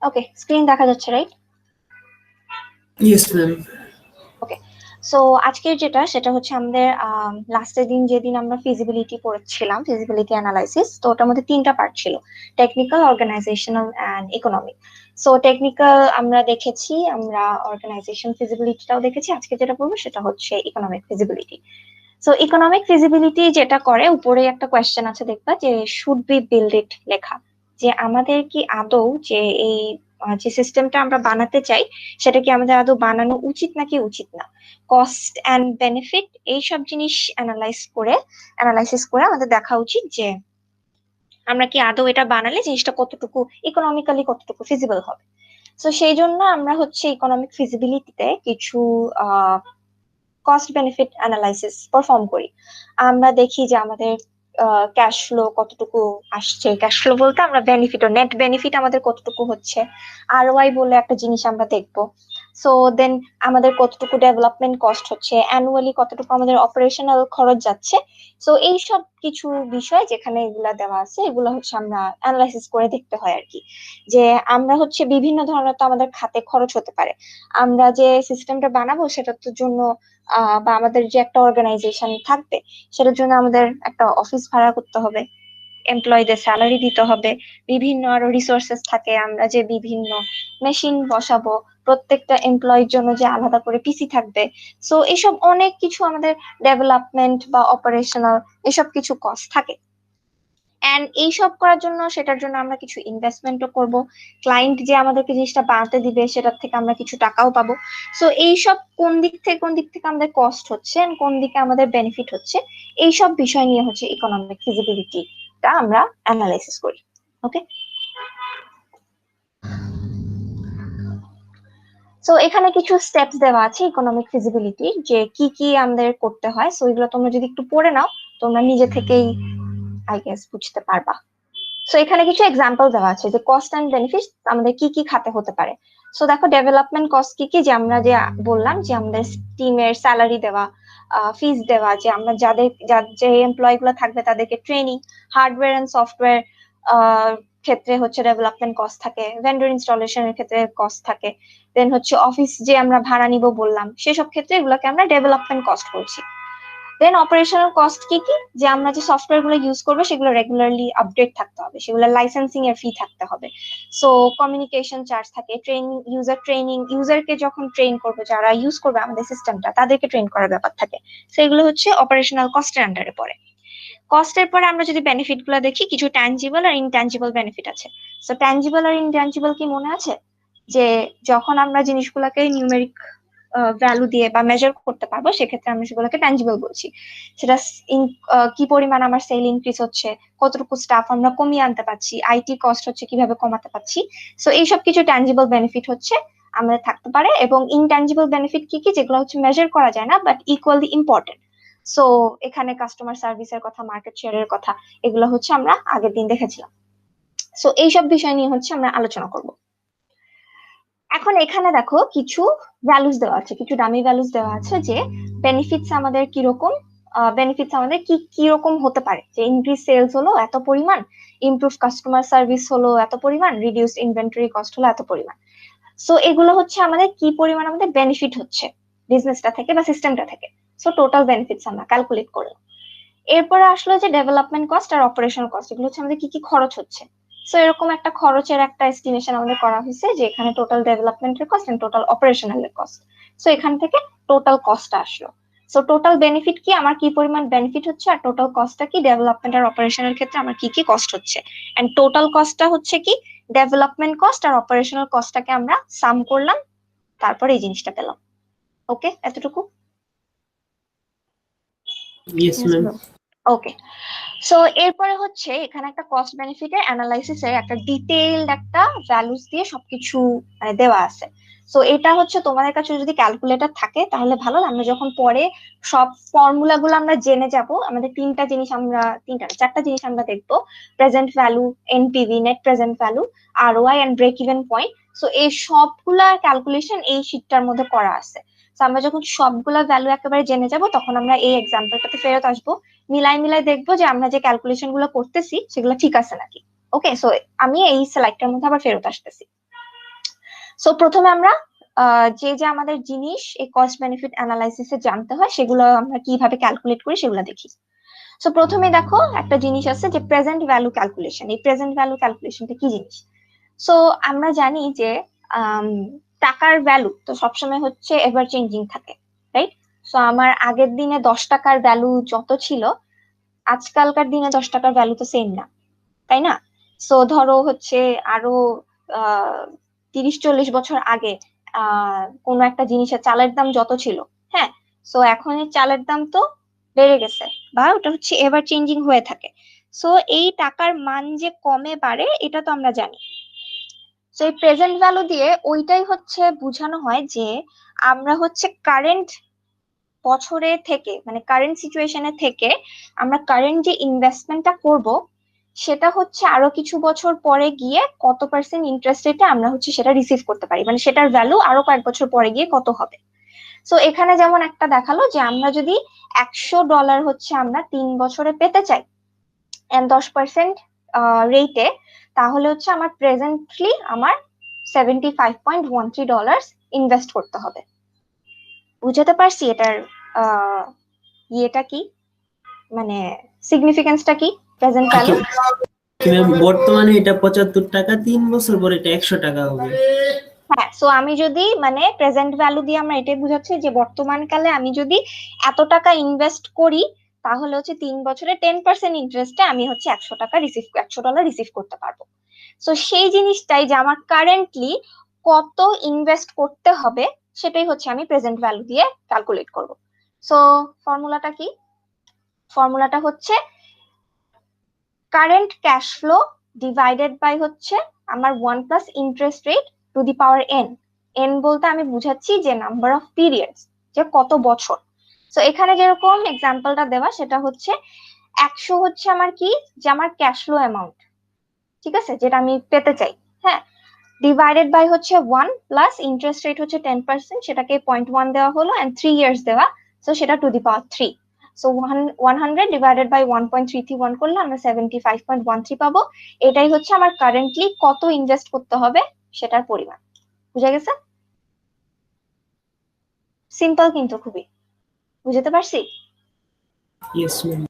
ওকে, screen দেখা যাচ্ছে, right? Yes, ma'am. ওকে, so আজকের সেটা হচ্ছে আমাদের লাস্টের দিন যেদিন আমরা ফিজিবিলিটি পড়ছিলাম, ফিজিবিলিটি অ্যানালাইসিস। তো ওটার মধ্যে তিনটা পার্ট ছিল, technical, organisational and economic. So technical আমরা দেখেছি, আমরা অর্গানাইজেশন ফিজিবিলিটিটাও দেখেছি। আজকে যেটা পড়বো সেটা হচ্ছে economic feasibility. So economic feasibility যেটা করে, উপরে একটা কোয়েশ্চেন আছে দেখবা যে শুড বি বিল্ড ইট লেখা, যে আমাদের কি আদৌ যে এই যে সিস্টেমটা আমরা বানাতে চাই সেটা কি আমাদের আদৌ বানানো উচিত নাকি উচিত না। কস্ট এন্ড বেনিফিট এইসব জিনিস অ্যানালাইসিস করে আমাদের দেখা উচিত যে আমরা কি আদৌ এটা বানালে জিনিসটা কতটুকু ইকোনমিক্যালি কতটুকু ফিজিবল হবে। তো সেই জন্য আমরা হচ্ছে ইকোনমিক ফিজিবিলিটিতে কিছু কস্ট বেনিফিট অ্যানালাইসিস পারফর্ম করি। আমরা দেখি যে আমাদের ক্যাশ ফ্লো কতটুকু আসছে, ক্যাশ ফ্লো বলতে আমরা বেনিফিট ও নেট বেনিফিট আমাদের কতটুকু হচ্ছে। আরওআই বলে একটা জিনিস আমরা দেখবো। সো দেন আমাদের কতটুকু ডেভেলপমেন্ট কস্ট হচ্ছে, অ্যানুয়ালি কতটুকু আমাদের অপারেশনাল খরচ যাচ্ছে। সো এই সব কিছু বিষয় যেখানে এগুলা দেওয়া আছে, এগুলো হচ্ছে আমরা অ্যানালাইসিস করে দেখতে হয় আর কি। যে আমরা হচ্ছে বিভিন্ন ধরনের তো আমাদের খাতে খরচ হতে পারে। আমরা যে সিস্টেমটা বানাবো সেটার তো জন্য বা আমাদের যে একটা অর্গানাইজেশন থাকবে সেটার জন্য আমাদের একটা অফিস ভাড়া করতে হবে, এমপ্লয়ীদের স্যালারি দিতে হবে, বিভিন্ন আরো রিসোর্সেস থাকে। আমরা যে বিভিন্ন মেশিন বসাবো, প্রত্যেকটা এমপ্লয়ির জন্য যে আলাদা করে পিসি থাকবে। সো এসব অনেক কিছু আমাদের ডেভেলপমেন্ট বা অপারেশনাল এসব কিছু কস্ট থাকে। এন্ড এইসব করার জন্য সেটার জন্য আমরা কিছু ইনভেস্টমেন্টও করব। ক্লায়েন্ট যে আমাদেরকে জিনিসটা বানাতে দিবে সেটার থেকে আমরা কিছু টাকাও পাবো। সো এইসব কোন দিক থেকে আমাদের কস্ট হচ্ছে and কোন দিকে আমাদের বেনিফিট হচ্ছে, এইসব বিষয় নিয়ে হচ্ছে ইকোনমিক ফিজিবিলিটিটা আমরা অ্যানালাইসিস করি। ওকে, সো এখানে কিছু স্টেপস দেওয়া আছে ইকোনমিক ফিজিবিলিটি, যে কি কি আমাদের করতে হয়। সো এগুলো তোমরা যদি একটু পড়ে নাও, তোমরা নিজে থেকেই আই গেস বুঝতে পারবা। সো এখানে কিছু এক্সাম্পল দেওয়া আছে যে কস্ট এন্ড বেনিফিট আমাদের কি কি খাতে হতে পারে। সো দেখো, ডেভেলপমেন্ট কস্ট কি কি, যে আমরা যে বললাম যে আমাদের টিমের স্যালারি দেওয়া, ফিস দেওয়া, যে আমরা যে এমপ্লয় গুলো থাকবে তাদেরকে ট্রেনিং, হার্ডওয়্যার এন্ড সফটওয়্যার ক্ষেত্রে হচ্ছে ডেভেলপমেন্ট কস্ট থাকে, ভেন্ডর ইনস্টলেশনের ক্ষেত্রে কস্ট থাকে। দেন হচ্ছে অফিস যে আমরা ভাড়া নিব বললাম, সেসব ক্ষেত্রে এগুলোকে আমরা ডেভেলপমেন্ট কস্ট বলছি। দেন অপারেশনাল কস্ট কি কি, যে আমরা যে সফটওয়্যার গুলো ইউজ করবো সেগুলো রেগুলারলি আপডেট থাকতে হবে, সেগুলো লাইসেন্সিং এর ফি থাকতে হবে। সো কমিউনিকেশন চার্জ থাকে, ট্রেনিং, ইউজারকে যখন ট্রেন করবো, যারা ইউজ করবে আমাদের সিস্টেমটা তাদেরকে ট্রেন করার ব্যাপার থাকে। সেগুলো হচ্ছে অপারেশনাল কস্টের আন্ডারে পড়ে। কস্টের পরে আমরা যদি বেনিফিট গুলো দেখি, কিছু ট্যানজিবল আর ইনট্যানজিবল বেনিফিট আছে। সো ট্যানজিবল আর ইনট্যানজিবল কি মনে আছে? যে যখন আমরা জিনিসগুলোকে নিউমেরিক ভ্যালু দিয়ে বা মেজার করতে পারবো, সেক্ষেত্রে আমরা সেগুলোকে ট্যানজিবল বলছি। সেটা কি পরিমাণ আমার সেল ইনক্রিজ হচ্ছে, কতটুকু স্টাফ আমরা কমিয়ে আনতে পারছি, আইটি কস্ট হচ্ছে কিভাবে কমাতে পারছি। সো এইসব কিছু ট্যানজিবল বেনিফিট হচ্ছে আমাদের থাকতে পারে। এবং ইনট্যানজিবল বেনিফিট কি কি, যেগুলো হচ্ছে মেজার করা যায় না বাট ইকুয়ালি ইম্পর্টেন্ট। সো এখানে কাস্টমার সার্ভিসের কথা, মার্কেট শেয়ারের কথা, এগুলো হচ্ছে আমরা আগের দিন দেখেছিলাম। সো এইসব বিষয় নিয়ে হচ্ছে আমরা আলোচনা করব। এখন এখানে দেখো কিছু ভ্যালুস দেওয়া আছে, কিছু ডামি ভ্যালুস দেওয়া আছে যে বেনিফিটস আমাদের কিরকম, বেনিফিটস আমাদের কি কি রকম হতে পারে। যে ইনক্রিজ সেলস হলো এত পরিমাণ, ইমপ্রুভ কাস্টমার সার্ভিস হলো এত পরিমাণ, রিডিউস ইনভেন্টরি কস্ট হলো এত পরিমাণ। সো এগুলো হচ্ছে আমাদের কি পরিমাণ আমাদের বেনিফিট হচ্ছে বিজনেসটা থেকে বা সিস্টেমটা থেকে। সো টোটাল বেনিফিটস আমরা ক্যালকুলেট করলাম। এরপরে আসলো যে ডেভেলপমেন্ট কস্ট আর অপারেশনাল কস্ট, এগুলো হচ্ছে আমাদের কি কি খরচ হচ্ছে। সো এরকম একটা খরচের একটা এস্টিমেশন আমাদের করা হয়েছে, যে এখানে টোটাল ডেভেলপমেন্টের cost and total operational cost. So এখান থেকে টোটাল কস্টটা আসলো। সো টোটাল বেনিফিট কি, আমার কি পরিমাণ বেনিফিট হচ্ছে, আর টোটাল কস্টটা কি, ডেভেলপমেন্ট আর অপারেশনের ক্ষেত্রে আমার কি কি কস্ট হচ্ছে। এন্ড টোটাল কস্টটা হচ্ছে কি, ডেভেলপমেন্ট কস্ট আর অপারেশনাল কস্টটাকে আমরা সাম করলাম, তারপরে এই জিনিসটা পেলাম। ওকে, এতটুকু? Yes, ma'am. ওকে, সো এরপরে হচ্ছে এখানে একটা কস্ট বেনিফিটের অ্যানালাইসিসের একটা ডিটেইলড একটা ভ্যালুস দিয়ে সবকিছু দেওয়া আছে। সো এটা হচ্ছে তোমাদের কাছে যদি ক্যালকুলেটর থাকে তাহলে ভালো, আমরা যখন পরে সব ফর্মুলা গুলো আমরা জেনে যাব। আমাদের চারটা জিনিস আমরা দেখবো: present value, NPV, net present value, ROI and break even point. So এই সবগুলা ক্যালকুলেশন এই শীটটার মধ্যে করা আছে। তো আমরা যখন সবগুলা ভ্যালু একেবারে জেনে যাব, তখন আমরা এই এক্সাম্পলটাতে ফেরত আসবো, মিলাই দেখবো যে আমরা যে ক্যালকুলেশন গুলো করতেছি সেগুলো ঠিক আছে নাকি। ওকে, সো আমি এই স্লাইডটার মধ্যে আবার ফেরত আসতেছি। সো প্রথমে আমরা যে যে আমাদের জিনিস এই কস্ট বেনিফিট অ্যানালাইসিসে জানতে হয় সেগুলো আমরা কিভাবে ক্যালকুলেট করি সেগুলো দেখি। সো প্রথমে দেখো একটা জিনিস আছে যে প্রেজেন্ট ভ্যালু ক্যালকুলেশন। এই প্রেজেন্ট ভ্যালু ক্যালকুলেশনটা কি জিনিস? সো আমরা জানি যে আম, টাকার ভ্যালু তো সবসময় হচ্ছে এভার চেঞ্জিং থাকে, রাইট? সো আমার আগের দিনে 10 টাকার ভ্যালু যত ছিল, আজকালকার দিনে 10 টাকার ভ্যালু তো সেম না, তাই না? সো ধরো হচ্ছে আরো 30-40 বছর আগে কোনো একটা জিনিসের চালের দাম যত ছিল, হ্যাঁ, সো এখন এই চালের দাম তো বেড়ে গেছে, বা ওটা হচ্ছে এভার চেঞ্জিং হয়ে থাকে। সো এই টাকার মান যে কমে বাড়ে এটা তো আমরা জানি। সো এই প্রেজেন্ট ভ্যালু দিয়ে ওইটাই হচ্ছে বোঝানো হয় যে আমরা হচ্ছে কারেন্ট বছরে থেকে, মানে কারেন্ট সিচুয়েশনে থেকে আমরা কারেন্ট যে ইনভেস্টমেন্টটা করব সেটা হচ্ছে আরো কিছু বছর পরে গিয়ে কত পার্সেন্ট ইন্টারেস্ট রেটে আমরা হচ্ছে সেটা রিসিভ করতে পারি, মানে সেটার ভ্যালু আরো কয়েক বছর পরে গিয়ে কত হবে। সো এখানে যেমন একটা দেখালো যে আমরা যদি $100 হচ্ছে আমরা 3 বছরে পেতে চাই এন্ড 10% রেটে, তাহলে হচ্ছে আমার প্রেজেন্টলি আমার $75.13 ইনভেস্ট করতে হবে। বুঝাতে পারছি এটার আহ ইয়েটা কি, মানে সিগনিফিকেন্সটা কি প্রেজেন্ট ভ্যালু? ম্যাম বর্তমানে এটা 75 টাকা, 3 বছর পরে এটা 100 টাকা হবে। হ্যাঁ, সো আমি যদি মানে প্রেজেন্ট ভ্যালু দিয়ে আমরা এটাই বুঝাচ্ছি যে বর্তমান কালে আমি যদি এত টাকা ইনভেস্ট করি তাহলে হচ্ছে 3 বছরে 10% ইন্টারেস্টে আমি হচ্ছে $100 রিসিভ করতে পারবো। সো সেই জিনিসটাই যে আমার কারেন্টলি কত ইনভেস্ট করতে হবে সেটাই হচ্ছে আমি প্রেজেন্ট ভ্যালু দিয়ে ক্যালকুলেট করব। সো ফর্মুলাটা কি? ফর্মুলাটা হচ্ছে current cash flow divided by হচ্ছে আমার 1 + interest rate to the power n। n বলতে আমি বুঝাচ্ছি যে নাম্বার অফ পিরিয়ডস, যে কত বছর। সো এখানে যেরকম এক্সাম্পলটা দেওয়া সেটা হচ্ছে 100 হচ্ছে আমার কি, যে আমার ক্যাশ ফ্লো অ্যামাউন্ট, ঠিক আছে, যেটা আমি পেতে চাই, হ্যাঁ, ডিভাইডেড বাই হচ্ছে 1 + ইন্টারেস্ট রেট হচ্ছে 10%, সেটাকে 0.1 দেওয়া হলো এন্ড 3 ইয়ার্স দেওয়া, সো সেটা to the power 3। So 100 divided by 1.331 করলে আমরা 75.13 পাবো। এটাই হচ্ছে আমার কারেন্টলি কত ইনভেস্ট করতে হবে সেটার পরিমাণ। বুঝা গেছে? সিম্পল কিন্তু খুবই, বুঝতে পারছি? Yes ma'am.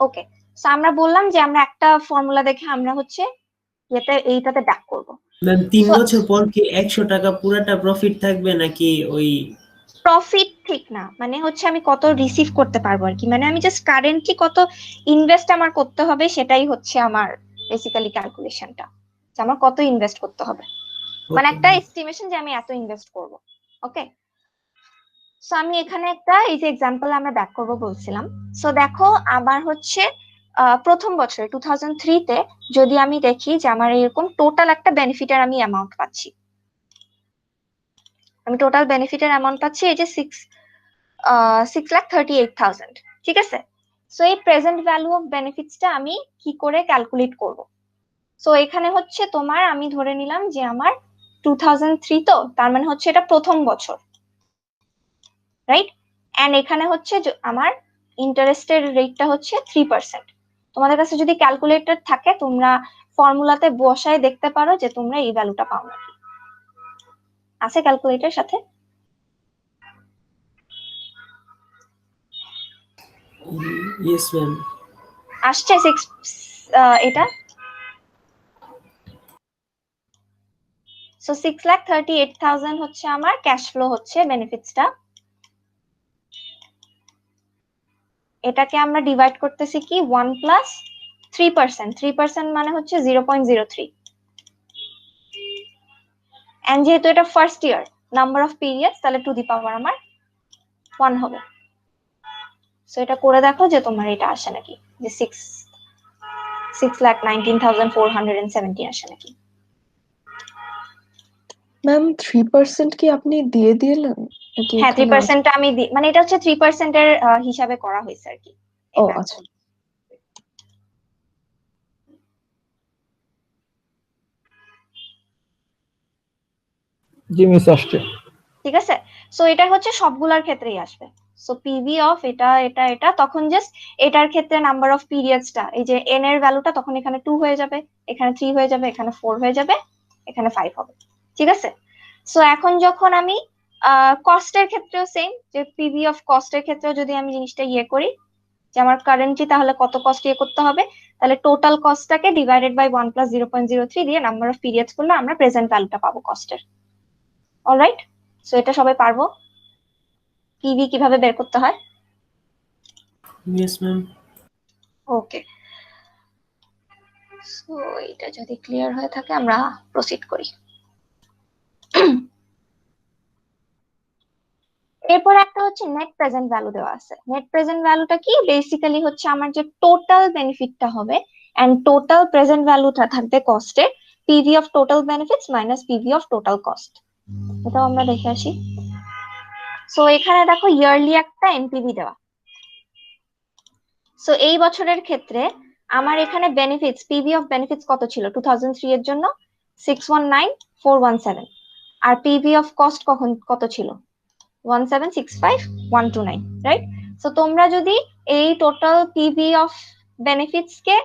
ওকে, সো আমরা বললাম যে আমরা একটা ফর্মুলা দেখে আমরা হচ্ছে এইটাতে ডাক করব। ম্যাম 3 সো বছর পর কি 100 টাকা পুরাটা প্রফিট থাকবে নাকি ওই? প্রফিট ঠিক না, মানে হচ্ছে আমি কত রিসিভ করতে পারবো আর কি, মানে আমি জাস্ট কারেন্টলি কত ইনভেস্ট আমার করতে হবে সেটাই হচ্ছে আমার বেসিক্যালি ক্যালকুলেশনটা, যে আমার কত ইনভেস্ট করতে হবে, মানে একটা এস্টিমেশন যে আমি এত ইনভেস্ট করব। ওকে, সো আমি এখানে একটা এই যে এক্সাম্পল আমরা ব্যাক করব বলছিলাম। সো দেখো আমার হচ্ছে প্রথম বছরে 2003-তে যদি আমি দেখি যে আমার এরকম টোটাল একটা বেনিফিটের আমি অ্যামাউন্ট পাচ্ছি, আমি টোটাল বেনিফিটের অ্যামাউন্ট পাচ্ছি এই যে 6,38,000, ঠিক আছে। সো এই প্রেজেন্ট ভ্যালু অফ বেনিফিটসটা আমি কি করে ক্যালকুলেট করব? সো এখানে হচ্ছে তোমার আমি ধরে নিলাম যে আমার 2003, তো তার মানে হচ্ছে এটা প্রথম বছর, রাইট? এন্ড এখানে হচ্ছে আমার ইন্টারেস্টের রেটটা হচ্ছে 3%। তোমাদের কাছে যদি ক্যালকুলেটর থাকে তোমরা ফর্মুলাতে বসায় দেখতে পারো যে তোমরা এই ভ্যালুটা পাও নাকি। আছে ক্যালকুলেটর সাথে? Yes ma'am. আসছে এটা। সো 6,38,000 হচ্ছে আমার ক্যাশ ফ্লো হচ্ছে বেনিফিটসটা। এটাকে আমরা ডিভাইড করতেছি কি 1 + 3%, 3% মানে হচ্ছে 0.03। এন্ড যেহেতু এটা first year, number of periods, তাহলে টু দি পাওয়ার আমার 1 হবে। সো এটা করে দেখো যে তোমার এটা আসে নাকি, যে 6,19,417 আসে নাকি। ম্যাম 3% কি আপনি দিয়ে দিলেন নাকি হ্যাঁ, এখানে 3% আমি মানে এটা হচ্ছে 3% এর হিসাবে করা হয়েছে আর কি। ও এটা আচ্ছা। জি মিস আসছে। ঠিক আছে, সো এটা হচ্ছে সবগুলার ক্ষেত্রেই আসবে। সো পিভি অফ এটা এটা এটা তখন জাস্ট এটার ক্ষেত্রে নাম্বার অফ পিরিয়ডসটা, এই যে এন এর ভ্যালুটা তখন এখানে 2 হয়ে যাবে, এখানে 3 হয়ে যাবে, এখানে 4 হয়ে যাবে, এখানে 5 হবে, ঠিক আছে। সো এখন যখন আমি কস্টের ক্ষেত্রেও সেম, যে পিভি অফ কস্টের ক্ষেত্রেও যদি আমি জিনিসটা ইয়ে করি, যে আমার কারেন্টলি তাহলে কত কস্ট ইয়ে করতে হবে, তাহলে টোটাল কস্টটাকে ডিভাইডেড বাই 1 + 0.03 দিয়ে নাম্বার অফ পিরিয়ডস করলে আমরা প্রেজেন্ট ভ্যালুটা পাবো কস্টের। অলরাইট, সো এটা সবাই পারবো পিভি কিভাবে বের করতে হয়। Yes ma'am. ওকে, সো এটা যদি ক্লিয়ার হয়ে থাকে আমরা প্রসিড করি। এরপর একটা হচ্ছে নেট প্রেজেন্ট ভ্যালু দেওয়া আছে। নেট প্রেজেন্ট ভ্যালুটা কি, বেসিক্যালি হচ্ছে আমার যে টোটাল বেনিফিটটা হবে এন্ড টোটাল প্রেজেন্ট ভ্যালুটা থাকবে কস্টে, PV of total benefits minus PV of total cost. এটাও আমরা দেখে আসি। সো এখানে দেখো ইয়ারলি একটা এনপিভি দেওয়া। সো এই বছরের ক্ষেত্রে আমার এখানে বেনিফিটস, পিভি অফ বেনিফিটস কত ছিল 2003 এর জন্য 619417, আর পিভি অফ কস্ট কত ছিল 1765129, রাইট? সো তোমরা যদি এই total PV of benefits K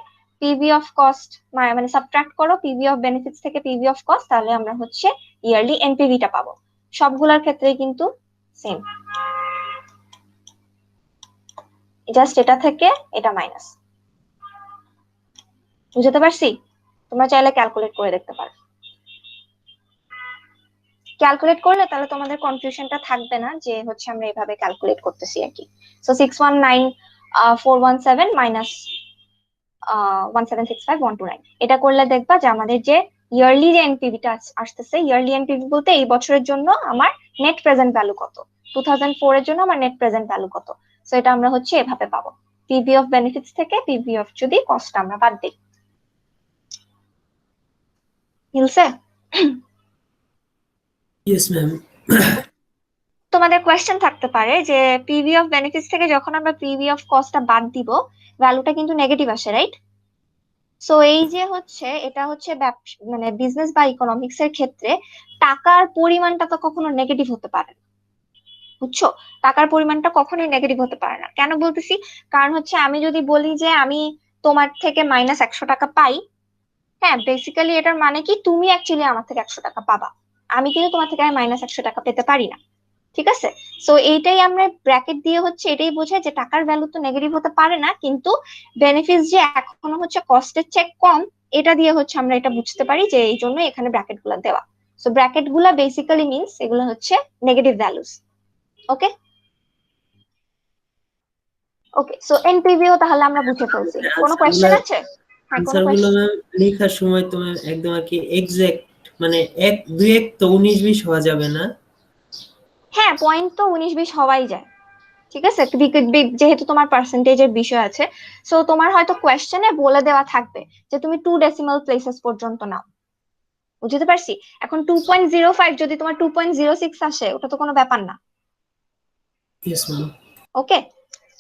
PV of cost মানে সাবট্রাক্ট করো পিভি অফ বেনিফিটস থেকে পিভি অফ কস্ট, তাহলে আমরা হচ্ছে ইয়ারলি এনপিভিটা পাবো। সবগুলোর ক্ষেত্রেই কিন্তু সেম, জাস্ট এটা থেকে এটা মাইনাস। বুঝতে পারছি? তোমরা চাইলে ক্যালকুলেট করে দেখতে পারো। ক্যালকুলেট করলে তাহলে তোমাদের কনফিউশনটা থাকবে না যে হচ্ছে আমরা এভাবে ক্যালকুলেট করতেছি আর কি। সো 619417 মাইনাস 1765129, এটা করলে দেখবা যে আমাদের যে ইয়ারলি যে এনপিভিটা আসতেছে, ইয়ারলি এনপিভি বলতে এই বছরের জন্য আমার নেট প্রেজেন্ট ভ্যালু কত, 2004 এর জন্য আমার নেট প্রেজেন্ট ভ্যালু কত। সো এটা আমরা হচ্ছে এভাবে পাবো, পিভি অফ বেনিফিটস থেকে পিভি অফ যদি কস্ট আমরা বাদ দিই। মিলছে? Yes ma'am. তোমাদের কোয়েশ্চেন থাকতে পারে যে পিভি অফ বেনিফিটস থেকে যখন আমরা পিভি অফ কস্টটা বাদ দিব, ভ্যালুটা কিন্তু নেগেটিভ আসে, রাইট? সো এই যে হচ্ছে এটা হচ্ছে মানে বিজনেস বা ইকোনমিক্স এর ক্ষেত্রে টাকার পরিমাণটা তো কখনো নেগেটিভ হতে পারে না, বুঝছো? টাকার পরিমাণটা কখনোই নেগেটিভ হতে পারে না। কেন বলতেছি, কারণ হচ্ছে আমি যদি বলি যে আমি তোমার থেকে -100 টাকা পাই, হ্যাঁ বেসিক্যালি এটার মানে কি তুমি অ্যাকচুয়ালি আমার থেকে 100 টাকা পাবা, আমি কিন্তু তোমার থেকে -100 টাকা পেতে পারি না, ঠিক আছে? সো এইটাই আমরা ব্র্যাকেট দিয়ে হচ্ছে এটাই বোঝায় যে টাকার ভ্যালু তো নেগেটিভ হতে পারে না, কিন্তু বেনিফিটস যে এখনো হচ্ছে কস্টের চেয়ে কম, এটা দিয়ে হচ্ছে আমরা এটা বুঝতে পারি যে এই জন্য এখানে ব্র্যাকেট গুলা দেওয়া। সো ব্র্যাকেট গুলা বেসিক্যালি মিনস এগুলো হচ্ছে নেগেটিভ ভ্যালুস। ওকে ওকে, সো এনপিভিও তাহলে আমরা বুঝে ফেলছি। কোনো কোয়েশ্চেন আছে? হ্যাঁ, কোনো আনসার গুলো কোয়েশ্চেন? ম্যাম লেখার সময় তো ম্যাম একদম আর কি এক্সাক্ট, মানে এক দুই এক তো 19-20 হওয়া যাবে না। হ্যাঁ, পয়েন্ট তো 19-20 হওয়াই যায়, ঠিক আছে, যেহেতু তোমার পার্সেন্টেজের বিষয় আছে। সো তোমার হয়তো কোয়েশ্চেনে বলে দেওয়া থাকবে যে তুমি 2 ডেসিমাল প্লেসেস পর্যন্ত নাও, বুঝতে পারছি? এখন 2.05 যদি তোমার 2.06 আসে, ওটা তো কোনো ব্যাপার না। Yes ma'am. ওকে,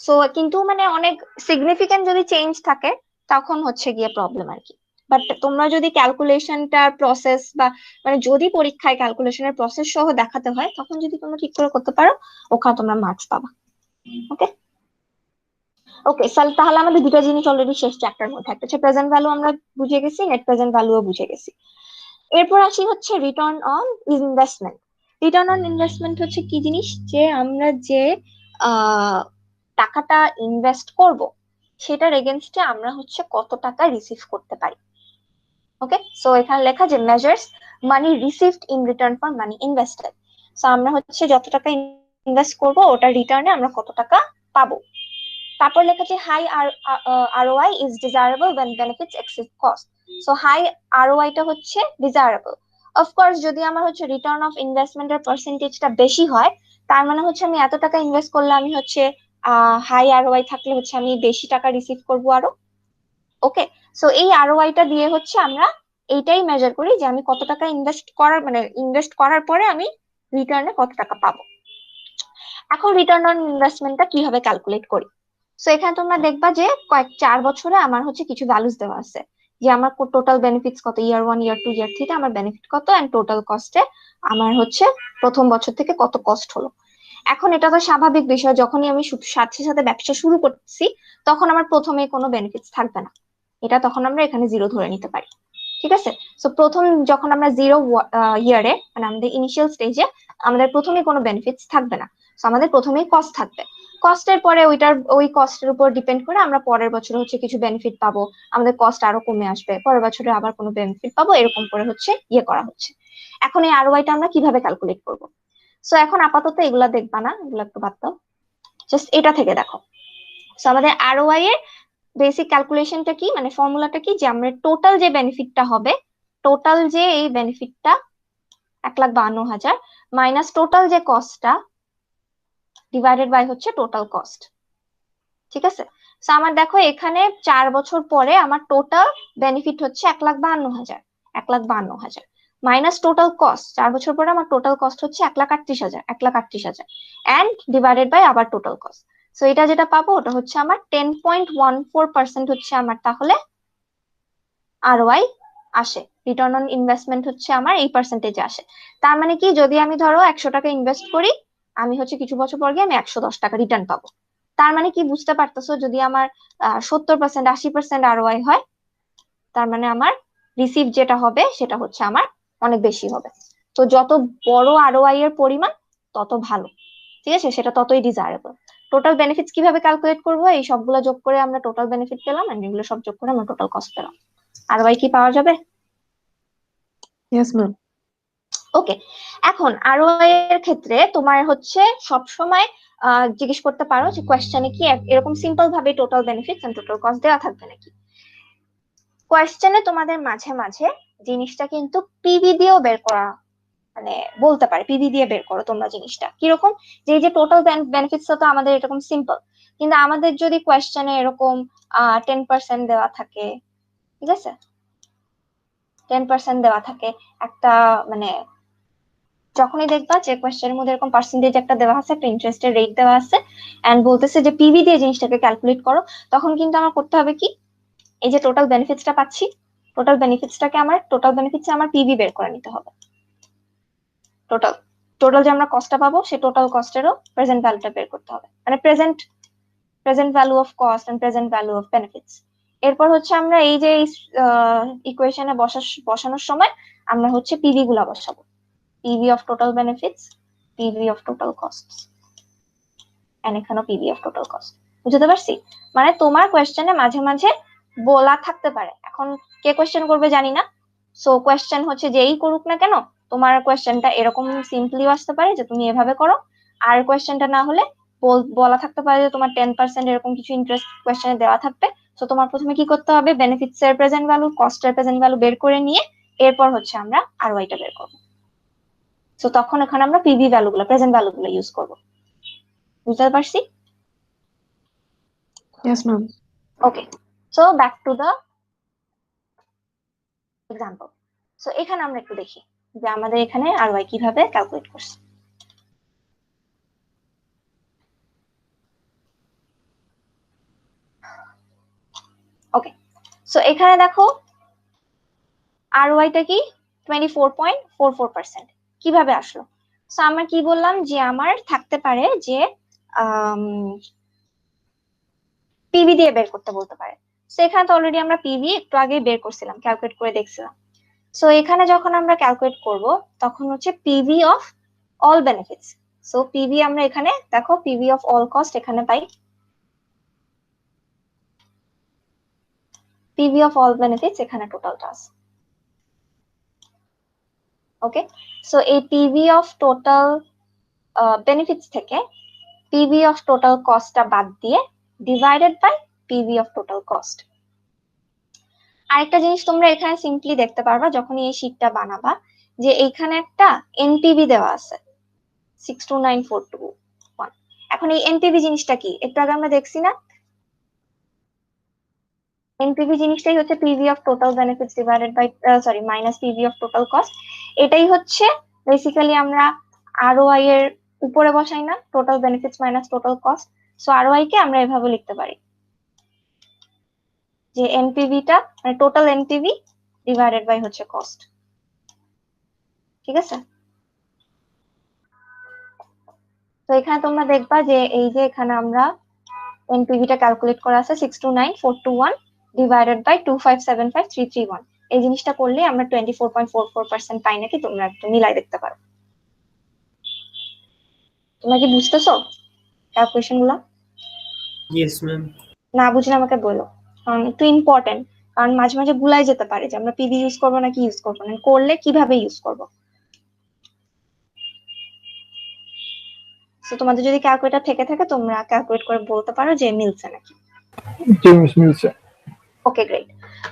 সো কিন্তু মানে অনেক সিগনিফিকেন্ট যদি চেঞ্জ থাকে তখন হচ্ছে গিয়ে প্রবলেম আর কি। বাট তোমরা যদি ক্যালকুলেশনটার প্রসেস বা মানে যদি পরীক্ষায় ক্যালকুলেশনের প্রসেস সহ দেখাতে হয়, তখন যদি তোমরা ঠিক করে করতে পারো, ওখানে তোমরা মার্কস পাবা। ওকে ওকে, তাহলে আমাদের দুটো জিনিস অলরেডি শেষ চ্যাপ্টার মধ্যে, একটা হচ্ছে প্রেজেন্ট ভ্যালু আমরা বুঝে গেছি, নেট প্রেজেন্ট ভ্যালুও বুঝে গেছি। এরপর আসি হচ্ছে return on investment. Return on investment হচ্ছে কি জিনিস, যে আমরা যে আহ টাকাটা ইনভেস্ট করব সেটার এগেনস্টে আমরা হচ্ছে কত টাকা রিসিভ করতে পারি। ওকে, সো এখানে লেখা যে measures money received in return for money invested. So আমরা হচ্ছে যত টাকা ইনভেস্ট করব ওটার রিটার্নে আমরা কত টাকা পাবো। তারপর লেখা আছে high ROI is desirable when benefits exceed cost। So high ROI টা হচ্ছে ডিজায়ারেবল। অফকোর্স যদি আমার হচ্ছে রিটার্ন অফ ইনভেস্টমেন্টের পার্সেন্টেজটা বেশি হয়, তার মানে হচ্ছে আমি এত টাকা ইনভেস্ট করলে আমি হচ্ছে হাই আরওআই থাকলে হচ্ছে আমি বেশি টাকা রিসিভ করবো আরো। ওকে, সো এই আরওআই টা দিয়ে হচ্ছে আমরা এইটাই মেজার করি যে আমি কত টাকা ইনভেস্ট করার পরে আমি রিটার্নে কত টাকা পাবো। এখন রিটার্ন অন ইনভেস্টমেন্টটা কিভাবে ক্যালকুলেট করি? সো এখানে তোমরা দেখবা যে 4 বছরে আমার হচ্ছে কিছু ভ্যালুস দেওয়া আছে, যে আমার টোটাল বেনিফিটস কত, ইয়ার 1 ইয়ার 2 ইয়ার 3 আমার বেনিফিট কত, এন্ড টোটাল কস্টে আমার হচ্ছে প্রথম বছর থেকে কত কস্ট হলো। এখন এটা তো স্বাভাবিক বিষয়, যখনই আমি সাথে সাথে ব্যবসা শুরু করছি তখন আমার প্রথমে কোনো বেনিফিটস থাকবে না, এটা তখন আমরা এখানে জিরো ধরে নিতে পারি। ঠিক আছে। সো প্রথম যখন আমরা 0 ইয়ারে মানে আমাদের ইনিশিয়াল স্টেজে আমাদের প্রথমে কোনো বেনিফিটস থাকবে না, সো আমাদের প্রথমেই কস্ট থাকবে। কস্টের পরে ওই কস্টের উপর ডিপেন্ড করে আমরা পরের বছরে হচ্ছে কিছু বেনিফিট পাবো, আমাদের কস্ট আরো কমে আসবে, পরের বছরে আবার কোনো বেনিফিট পাবো, এরকম করে হচ্ছে ইয়ে করা হচ্ছে। এখন এই আরওআইটা আমরা কিভাবে ক্যালকুলেট করব? সো এখন আপাতত এগুলা দেখবা না, এগুলো একটু বাদ দাও, জাস্ট এটা থেকে দেখো। সো আমাদের আরওআই এর বেসিক ক্যালকুলেশনটা কি, মানে ফর্মুলাটা কি, যে আমরা টোটাল যে বেনিফিটটা হবে, টোটাল যে এই বেনিফিটটা 1,52,000 মাইনাস টোটাল যে কস্টটা ডিভাইডেড বাই হচ্ছে টোটাল কস্ট। ঠিক আছে। সো আমার দেখো এখানে 4 বছর পরে আমার টোটাল বেনিফিট হচ্ছে 1,52,000, 1,52,000 মাইনাস টোটাল কস্ট, 4 বছর পরে আমার টোটাল কস্ট হচ্ছে 1,38,000, 1,38,000 এন্ড ডিভাইডেড বাই আবার টোটাল কস্ট। সো এটা যেটা পাবো ওটা হচ্ছে আমার 10.14% হচ্ছে আমার তাহলে আরওআই আসে, রিটার্ন অন ইনভেস্টমেন্ট হচ্ছে আমার এই পার্সেন্টেজে আসে। তার মানে কি, যদি আমি ধরো 100 টাকা ইনভেস্ট করি, আমি হচ্ছে কিছু বছর পর গিয়ে আমি 110 টাকা রিটার্ন পাবো। তার মানে কি বুঝতে পারতেছো, যদি আমার 70% 80% আরওআই হয়, তার মানে আমার রিসিভ যেটা হবে সেটা হচ্ছে আমার অনেক বেশি হবে। তো যত বড় আরওআই এর পরিমাণ তত ভালো, ঠিক আছে, সেটা ততই ডিজায়ারেবল। টোটাল বেনিফিটস কিভাবে ক্যালকুলেট করবো, এই সবগুলো যোগ করে আমরা টোটাল বেনিফিট পেলাম, এন্ড এগুলো সব যোগ করে আমরা টোটাল কস্ট পেলাম। আরওআই কি পাওয়া যাবে? Yes ma'am. ওকে। এখন আরওআই এর ক্ষেত্রে তোমার হচ্ছে সব সময় জিজ্ঞেস করতে পারো যে কোয়েশ্চেনে কি এরকম সিম্পল ভাবে total benefits and total cost দেওয়া থাকবে নাকি। কোয়েশ্চেনে তোমাদের মাঝে মাঝে জিনিসটা কিন্তু পিভি দিয়েও বের করা, মানে বলতে পারে পিভি দিয়ে বের করো তোমরা জিনিসটা কিরকম, যে এই যে টোটাল বেনিফিটস তো আমাদের এরকম সিম্পল, কিন্তু আমাদের যদি কোয়েশ্চেনে এরকম 10% দেওয়া থাকে, ঠিক আছে, 10% দেওয়া থাকে একটা, মানে যখনই দেখবা যে কোয়েশ্চেনের মধ্যে এরকম পার্সেন্টেজ একটা দেওয়া আছে, একটা ইন্টারেস্টের রেট দেওয়া আছে, এন্ড বলতেছে যে পিভি দিয়ে জিনিসটাকে ক্যালকুলেট করো, তখন কিন্তু আমার করতে হবে কি, এই যে টোটাল বেনিফিটসটা পাচ্ছি, টোটাল বেনিফিটসে আমার পিভি বের করে নিতে হবে। টোটাল টোটাল যে আমরা কস্টটা পাবো সেই টোটাল কস্টেরও প্রেজেন্ট ভ্যালুটা বের করতে হবে, মানে present value of cost and present value of benefits. এরপর হচ্ছে আমরা এই যে ইকুয়েশনে বসানোর সময় আমরা হচ্ছে পিভি গুলা বসাবো, PV of total benefits, PV of total cost, and এখানেও পিভি অফ টোটাল কস্ট। বুঝতে পারছি? মানে তোমার কোয়েশ্চেনে মাঝে মাঝে বলা থাকতে পারে, এখন কে কোয়েশ্চেন করবে জানি না, সো কোয়েশ্চেন হচ্ছে যেই করুক না কেন, তোমার কোয়েশ্চেনটা এরকম সিম্পলিও আসতে পারে যে তুমি এভাবে করো, আর কোয়েশ্চেনটা না হলে বলা থাকতে পারে যে তোমার 10% এরকম কিছু ইন্টারেস্ট কোয়েশ্চেনে দেওয়া থাকবে। সো তোমার প্রথমে কি করতে হবে, বেনিফিটস এর প্রেজেন্ট ভ্যালু, কস্টের প্রেজেন্ট ভ্যালু বের করে নিয়ে এরপর হচ্ছে আমরা আরওআইটা বের করবো। সো তখন এখানে আমরা পিভি ভ্যালুগুলো, প্রেজেন্ট ভ্যালুগুলো ইউজ করবো। বুঝতে পারছি? Yes ma'am. Okay, so back to the example. So এখানে আমরা একটু দেখি যে আমাদের এখানে আরওআই কিভাবে ক্যালকুলেট করছে। ওকে, সো এখানে দেখো আরওআইটা কি 24.44%। কিভাবে আসলো? সো আমরা কি বললাম যে আমার থাকতে পারে যে পিভি দিয়ে বের করতে বলতে পারে। সো এখানে তো অলরেডি আমরা পিভি একটু আগে বের করছিলাম, ক্যালকুলেট করে দেখছিলাম। সো এখানে যখন আমরা ক্যালকুলেট করব তখন হচ্ছে PV of all benefits. So PV আমরা এখানে দেখো পিভি অফ অল কস্ট এখানে পাই, পিভি অফ অল বেনিফিটস এখানে টোটালটা আছে। ওকে, সো এই পিভি অফ টোটাল বেনিফিটস থেকে পিভি অফ টোটাল কস্টটা বাদ দিয়ে divided by PV of total cost. আরেকটা জিনিস তোমরা এখানে সিম্পলি দেখতে পারবা যখন এই শীটটা বানাবা, যে এইখানে একটা এনপিভি দেওয়া আছে 629421। এখন এই এনপিভি জিনিসটা কি, একটু আগে আমরা দেখছি না, এনপিভি জিনিসটাই হচ্ছে PV of total benefits divided by sorry minus PV of total cost. এটাই হচ্ছে বেসিক্যালি আমরা আরওআই এর উপরে বসাই না, total benefits minus total cost. So ROI কে আমরা এভাবে লিখতে পারি যে এনপিভিটা মানে টোটাল এনপিভি ডিভাইডেড বাই হচ্ছে কস্ট। ঠিক আছে, তো এখানে তোমরা দেখবা যে এই যে এখানে আমরা এনপিভিটা ক্যালকুলেট করা আছে 629421 ডিভাইডেড বাই 2575331। এই জিনিসটা করলে আমরা 24.44% পাই নাকি তোমরা একটু মিলাই দেখতে পারো। তোমরা কি বুঝতেছো ক্যালকুলেশন গুলা? Yes ma'am. না বুঝলে আমাকে বলো, কারণ একটু ইম্পর্টেন্ট, কারণ মাঝে মাঝে ভুলাই যেতে পারে যে আমরা পিভি ইউজ করবো নাকি ইউজ করবো না, করলে কিভাবে ইউজ করবো। তো তোমাদের যদি ক্যালকুলেটর থেকে থাকে তোমরা ক্যালকুলেট করে বলতে পারো যে মিলছে নাকি। জেমস মিলছে। Okay great.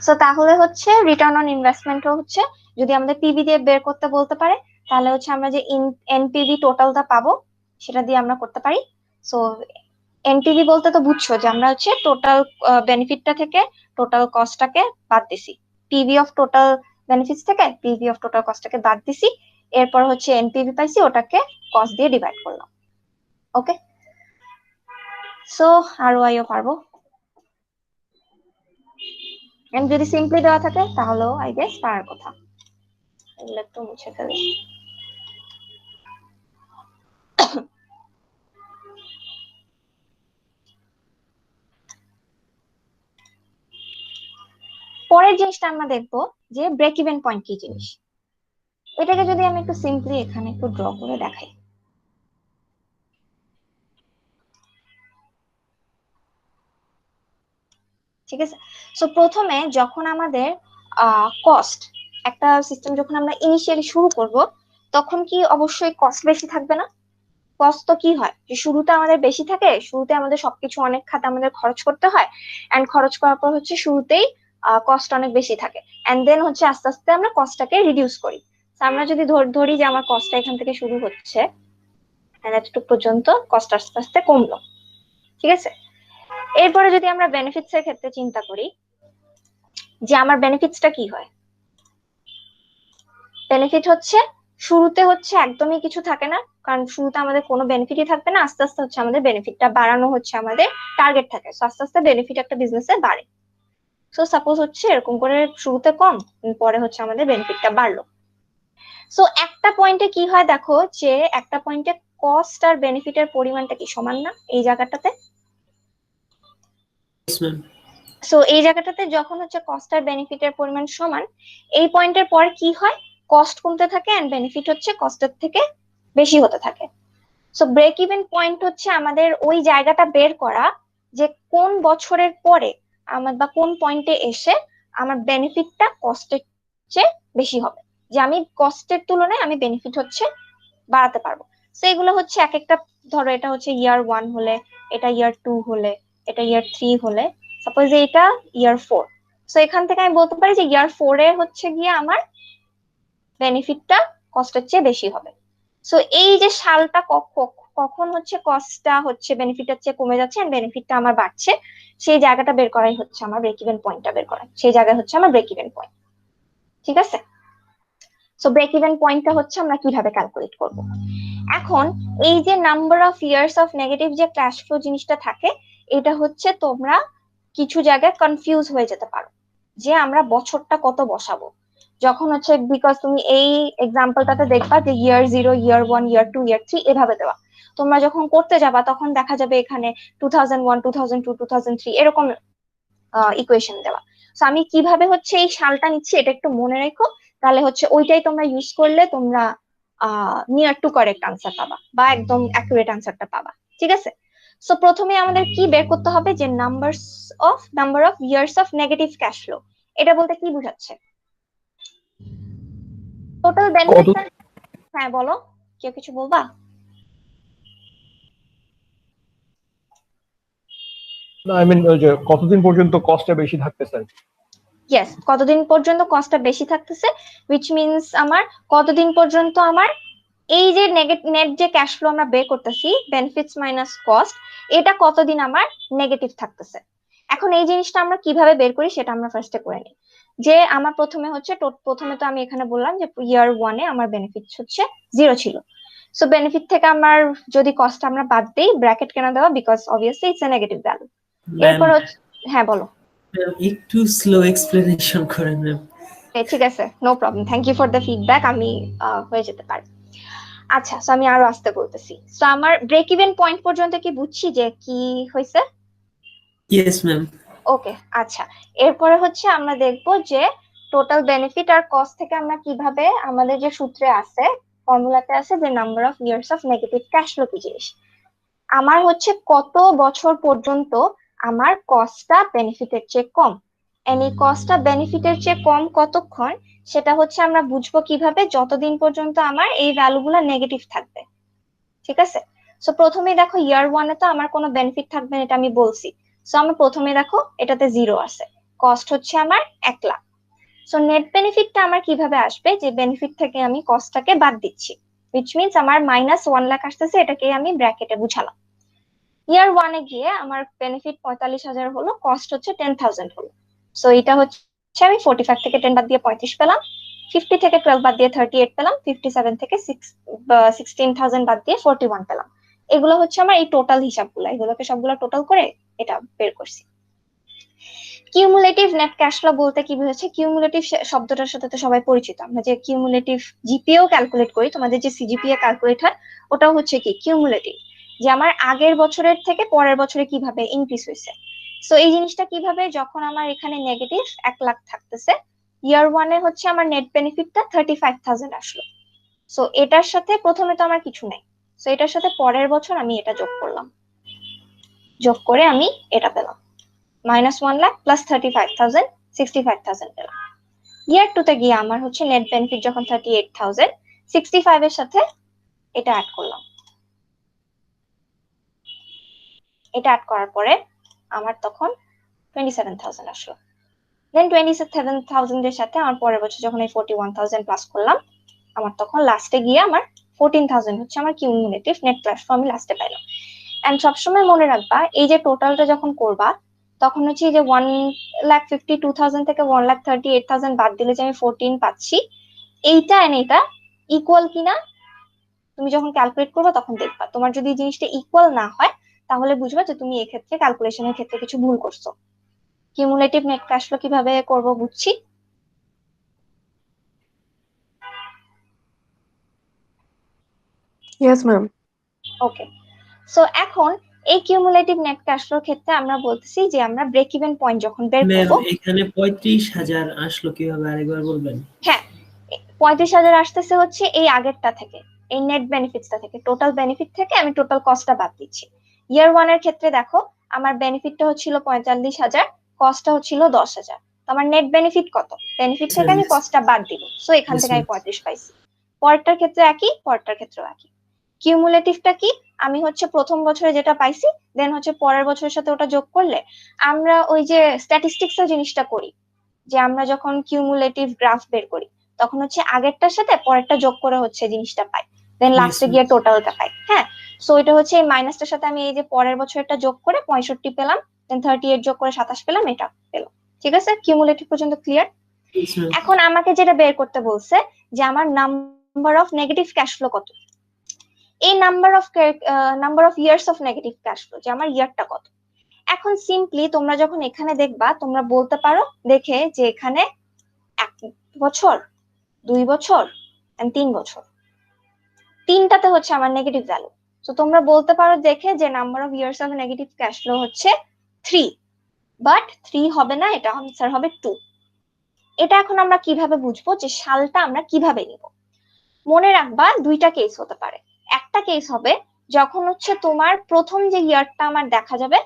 সো তাহলে হচ্ছে রিটার্ন অন ইনভেস্টমেন্টও হচ্ছে যদি আমাদের পিভি দিয়ে বের করতে বলতে পারে, তাহলে হচ্ছে আমরা যে এনপিভি টোটালটা পাবো সেটা দিয়ে আমরা করতে পারি। সো এনপিভি বলতে তো বুঝছো যে আমরা হচ্ছে টোটাল বেনিফিটটা থেকে টোটাল কস্টটাকে বাদ দিছি, পিভি অফ টোটাল বেনিফিটস থেকে পিভি অফ টোটাল কস্টটাকে বাদ দিছি, এরপর হচ্ছে এনপিভি পাইছি, ওটাকে কস্ট দিয়ে ডিভাইড করলাম। ওকে, সো আরও আইও পারবো। এন্ড যদি সিম্পলি দেওয়া থাকে তাহলেও আই গেস পারার কথা। এগুলো একটু মুছে ফেলি। পরের জিনিসটা আমরা দেখবো যে ব্রেক ইভেন পয়েন্ট কি জিনিস। এটাকে যদি আমি একটু সিম্পলি এখানে একটু ড্র করে দেখাই। ঠিক আছে, সো প্রথমে যখন আমাদের কস্ট, একটা সিস্টেম যখন আমরা ইনিশিয়ালি শুরু করব তখন কি অবশ্যই কস্ট বেশি থাকবে না? কস্ট তো কি হয় যে শুরুতে আমাদের বেশি থাকে, শুরুতে আমাদের সবকিছু অনেক খাতে আমাদের খরচ করতে হয়, এন্ড খরচ করার পর হচ্ছে শুরুতেই কস্ট অনেক বেশি থাকে, এন্ড দেন হচ্ছে আস্তে আস্তে আমরা কস্টটাকে রিডিউস করি। তো আমরা যদি ধরি যে আমার কস্টটা এখান থেকে শুরু হচ্ছে এতটুকু পর্যন্ত, কস্ট আস্তে আস্তে কমলো, ঠিক আছে। এরপরে যদি আমরা বেনিফিটস এর ক্ষেত্রে চিন্তা করি যে আমার বেনিফিটসটা কি হয়, বেনিফিট হচ্ছে শুরুতে হচ্ছে একদমই কিছু থাকে না, কারণ শুরুতে আমাদের কোনো বেনিফিটই থাকবে না, আস্তে আস্তে হচ্ছে আমাদের বেনিফিটটা বাড়ানো হচ্ছে আমাদের টার্গেট থাকে, তো আস্তে আস্তে বেনিফিট একটা বিজনেসে বাড়ে। সো সাপোজ হচ্ছে এরকম করে শুরুতে কম, পরে হচ্ছে আমাদের বেনিফিটটা বাড়লো। সো একটা পয়েন্টে কি হয় দেখো, যে একটা পয়েন্টে কস্ট আর বেনিফিটের পরিমাণটা কি সমান না এই জায়গাটাতে? Yes ma'am. সো এই জায়গাটাতে যখন হচ্ছে কস্ট আর বেনিফিটের পরিমাণ সমান, এই পয়েন্টের পর কি হয়, কস্ট কমতে থাকে এন্ড বেনিফিট হচ্ছে কস্টের থেকে বেশি হতে থাকে। সো ব্রেক ইভেন পয়েন্ট হচ্ছে আমাদের ওই জায়গাটা বের করা যে কোন বছরের পরে আমার বা কোন পয়েন্টে এসে আমার বেনিফিটটা কস্টের চেয়ে বেশি হবে, যে আমি কস্টের তুলনায় আমি বেনিফিট হচ্ছে বাড়াতে পারবো। সো এগুলো হচ্ছে এক একটা, ধরো এটা হচ্ছে ইয়ার 1 হলে, এটা ইয়ার 2 হলে, এটা ইয়ার 3 হলে, সাপোজ এটা ইয়ার 4। সো এখান থেকে আমি বলতে পারি যে ইয়ার 4 এ হচ্ছে গিয়ে আমার বেনিফিটটা কস্টের চেয়ে বেশি হবে। সো এই যে সালটা কখন হচ্ছে কস্টটা হচ্ছে বেনিফিটের চেয়ে কমে যাচ্ছে এন্ড বেনিফিটটা আমার বাড়ছে, সেই জায়গাটা বের করাই হচ্ছে আমার ব্রেক ইভেন পয়েন্টটা বের করা, সেই জায়গায় হচ্ছে আমার ব্রেক ইভেন পয়েন্ট। ঠিক আছে, সো ব্রেক ইভেন পয়েন্টটা হচ্ছে আমরা কিভাবে ক্যালকুলেট করব। এখন এই যে number of years of negative যে ক্যাশ ফ্লো জিনিসটা থাকে, এটা হচ্ছে তোমরা কিছু জায়গায় কনফিউজ হয়ে যেতে পারো যে আমরা বছরটা কত বসাবো, যখন হচ্ছে বিকজ তুমি এই এক্সাম্পলটাতে দেখবা যে ইয়ার 0, ইয়ার 1, ইয়ার 2, ইয়ার 3 এভাবে দেওয়া। তোমরা যখন করতে যাবা তখন দেখা যাবে এখানে 2001, 2002, 2003 এরকম ইকুয়েশন দেওয়া। তো আমি কিভাবে হচ্ছে এই সালটা নিচ্ছি এটা একটু মনে রেখো, তাহলে হচ্ছে ওইটাই তোমরা ইউজ করলে তোমরা নিয়ার টু কারেক্ট আনসার পাবা বা একদম অ্যাকুরেট আনসারটা পাবা। ঠিক আছে, সো প্রথমে আমাদের কি বের করতে হবে যে number of years of negative cash flow, এটা বলতে কি বোঝাচ্ছে? Total benefit. হ্যাঁ বলো, কেউ কিছু বলবা? আই মিন ওই যে কতদিন পর্যন্ত কস্টটা বেশি থাকতেছে। ইয়েস, কতদিন পর্যন্ত কস্টটা বেশি থাকতেছে, উইচ মিনস আমার কতদিন পর্যন্ত আমার এই যে নেট যে ক্যাশ ফ্লো আমরা বের করতেছি বেনিফিটস মাইনাস কস্ট, এটা কতদিন আমার নেগেটিভ থাকতেছে। এখন এই জিনিসটা আমরা কিভাবে বের করি সেটা আমরা ফার্স্টে করে নিই। যে আমার প্রথমে তো আমি এখানে বললাম যে ইয়ার 1 এ আমার বেনিফিটস হচ্ছে 0 ছিল। সো বেনিফিট থেকে আমার যদি কস্ট আমরা বাদ দেই, ব্র্যাকেট কেন দেওয়া, because obviously it's a negative value. এরপর হচ্ছে, হ্যাঁ বলো। একটু স্লো এক্সপ্লেনেশন করেন ম্যাম। ঠিক আছে, no problem, thank you for the feedback, আমি হয়ে যেতে পারে। আচ্ছা, সো আমি আরো আস্তে বলতেছি। সো আমার ব্রেক ইভেন পয়েন্ট পর্যন্ত কি বুঝছি যে কি হয়েছে? Yes ma'am. ওকে, আচ্ছা, এরপরে হচ্ছে আমরা দেখবো যে টোটাল বেনিফিট আর কস্ট থেকে আমরা কিভাবে আমাদের যে সূত্রে আছে ফর্মুলাতে আছে যে number of years of negative cash flow কি জিনিস, আমার হচ্ছে কত বছর পর্যন্ত আমার কস্টটা বেনিফিটের চেয়ে কম, এন্ড এই কস্টটা বেনিফিটের চেয়ে কম কতক্ষণ সেটা হচ্ছে আমরা বুঝবো কিভাবে, যতদিন পর্যন্ত আমার এই ভ্যালুগুলো নেগেটিভ থাকবে। ঠিক আছে, সো প্রথমে দেখো ইয়ার ওয়ানে তো আমার কোনো বেনিফিট থাকবে না, এটা আমি বলছি। সো আমরা প্রথমে দেখো এটাতে 0 আছে, কস্ট হচ্ছে আমার 1 লাখ। সো নেট বেনিফিটটা আমার কিভাবে আসবে, যে বেনিফিট থেকে আমি কস্টটাকে বাদ দিচ্ছি, which means আমার -1 লাখ আসতেছে, এটাকে আমি ব্র্যাকেটে বুঝালাম। ইয়ার ওয়ানে গিয়ে আমার বেনিফিট 45,000 হলো, কস্ট হচ্ছে 10,000 হলো। সো এটা হচ্ছে আমি 45 থেকে 10 বাদ দিয়ে 35 পেলাম, 50 থেকে 12 বাদ দিয়ে 38 পেলাম, 57 থেকে 16,000 বাদ দিয়ে 41 পেলাম। এগুলো হচ্ছে আমার এই টোটাল হিসাবগুলো, এগুলোকে সবগুলো টোটাল করে এটা বের করছি। কিউমুলেটিভ নেট ক্যাশ ফ্লো বলতে কি বুঝাচ্ছে, কিউমুলেটিভ শব্দটার সাথে তো সবাই পরিচিত, আমরা যে কিউমুলেটিভ জিপিএও ক্যালকুলেট করি, তোমাদের যে সিজিপিএ ক্যালকুলেট হয় ওটাও হচ্ছে কি কিউমুলেটিভ, যে আমার আগের বছরের থেকে পরের বছরে কিভাবে ইনক্রিজ হয়েছে। সো এই জিনিসটা কিভাবে, যখন আমার এখানে নেগেটিভ 1 লাখ থাকতেছে, ইয়ার ওয়ানে হচ্ছে আমার নেট বেনিফিটটা 35,000 আসলো। সো এটার সাথে প্রথমে তো আমার কিছু নাই, সো এটার সাথে পরের বছর আমি এটা যোগ করলাম, যোগ করে আমি এটা পেলাম, -1 লাখ প্লাস 35,000, 65,000 পেলাম। ইয়ার 2 তে গিয়ে আমার হচ্ছে নেট বেনিফিট যখন 38,000, 65 এর সাথে এটা অ্যাড করলাম, এটা অ্যাড করার পরে আমার তখন 27,000 আসলো। দেন 27,000 এর সাথে আমার পরের বছর যখন এই 41,000 প্লাস করলাম, আমার তখন লাস্টে গিয়ে আমার 14,000 হচ্ছে আমার কিউমুলেটিভ নেট ক্যাশ ফ্লো আমি লাস্টে পাইলাম। এন্ড সবসময় মনে রাখবা এই যে টোটালটা যখন করবা তখন হচ্ছে যে 1,52,000 থেকে 1,38,000 বাদ দিলে যে আমি 14 পাচ্ছি, এইটা এন্ড এইটা ইকুয়াল কিনা তুমি যখন ক্যালকুলেট করবে তখন দেখবা। তোমার যদি এই জিনিসটা ইকুয়াল না হয় তাহলে বুঝবা যে তুমি এই ক্ষেত্রে ক্যালকুলেশনের ক্ষেত্রে কিছু ভুল করছো। কিউমুলেটিভ নেট ক্যাশ ফ্লো কিভাবে করব বুঝছি। Yes ma'am. ওকে, সো এখন এই কিউমুলেটিভ নেট ক্যাশ ফ্লোর ক্ষেত্রে আমরা বলতেছি যে আমরা ব্রেক ইভেন পয়েন্ট যখন বের ম্যাম করব, এখানে 35,000 আসলো কিভাবে আরেকবার বলবেন? হ্যাঁ 35,000 আসতেছে হচ্ছে এই আগেরটা থেকে, এই নেট বেনিফিটসটা থেকে, টোটাল বেনিফিট থেকে আমি টোটাল কস্টটা বাদ দিচ্ছি। ইয়ার ওয়ানের ক্ষেত্রে দেখো আমার বেনিফিটটা হচ্ছিল 45,000, কস্টটা হচ্ছিল 10,000, তো আমার নেট বেনিফিট কত, বেনিফিট থেকে আমি কস্টটা বাদ দিব, সো এখান থেকে আমি 35 পাইছি। পরেরটার ক্ষেত্রে একই, পরেরটার ক্ষেত্রেও একই। কিউমুলেটিভটা কি, আমি হচ্ছে প্রথম বছরে যেটা পাইছি দেন হচ্ছে পরের বছরের সাথে ওটা যোগ করলে, আমরা ওই যে স্ট্যাটিস্টিক্স এর জিনিসটা করি, যে আমরা যখন কিউমুলেটিভ গ্রাফ বের করি তখন হচ্ছে আগেরটার সাথে পরেরটা যোগ করে হচ্ছে জিনিসটা পাই, দেন লাস্টে গিয়ে টোটালটা পাই। হ্যাঁ, সো এটা হচ্ছে এই মাইনাসটার সাথে আমি এই যে পরের বছরটা যোগ করে 65 পেলাম, দেন 38 যোগ করে 27 পেলাম, এটা পেলাম। ঠিক আছে, কিউমুলেটিভ পর্যন্ত ক্লিয়ার। এখন আমাকে যেটা বের করতে বলছে যে আমার number of negative cash flow কত, এই number of years of negative cash flow, যে আমার ইয়ারটা কত। এখন সিম্পলি তোমরা যখন এখানে দেখবা তোমরা বলতে পারো দেখে যে এখানে 1 বছর, 2 বছর এন্ড 3 বছর, তিনটাতে হচ্ছে আমার নেগেটিভ ভ্যালু। তো তোমরা বলতে পারো দেখে যে number of years of negative cash flow হচ্ছে 3, বাট 3 হবে না, এটা আনসার হবে 2। এটা এখন আমরা কিভাবে বুঝবো যে সালটা আমরা কিভাবে নিব। মনে রাখবা দুইটা কেস হতে পারে, একটা কেস হবে যখন হচ্ছে তোমার প্রথম যে ইয়ারটা আমার দেখা যাবে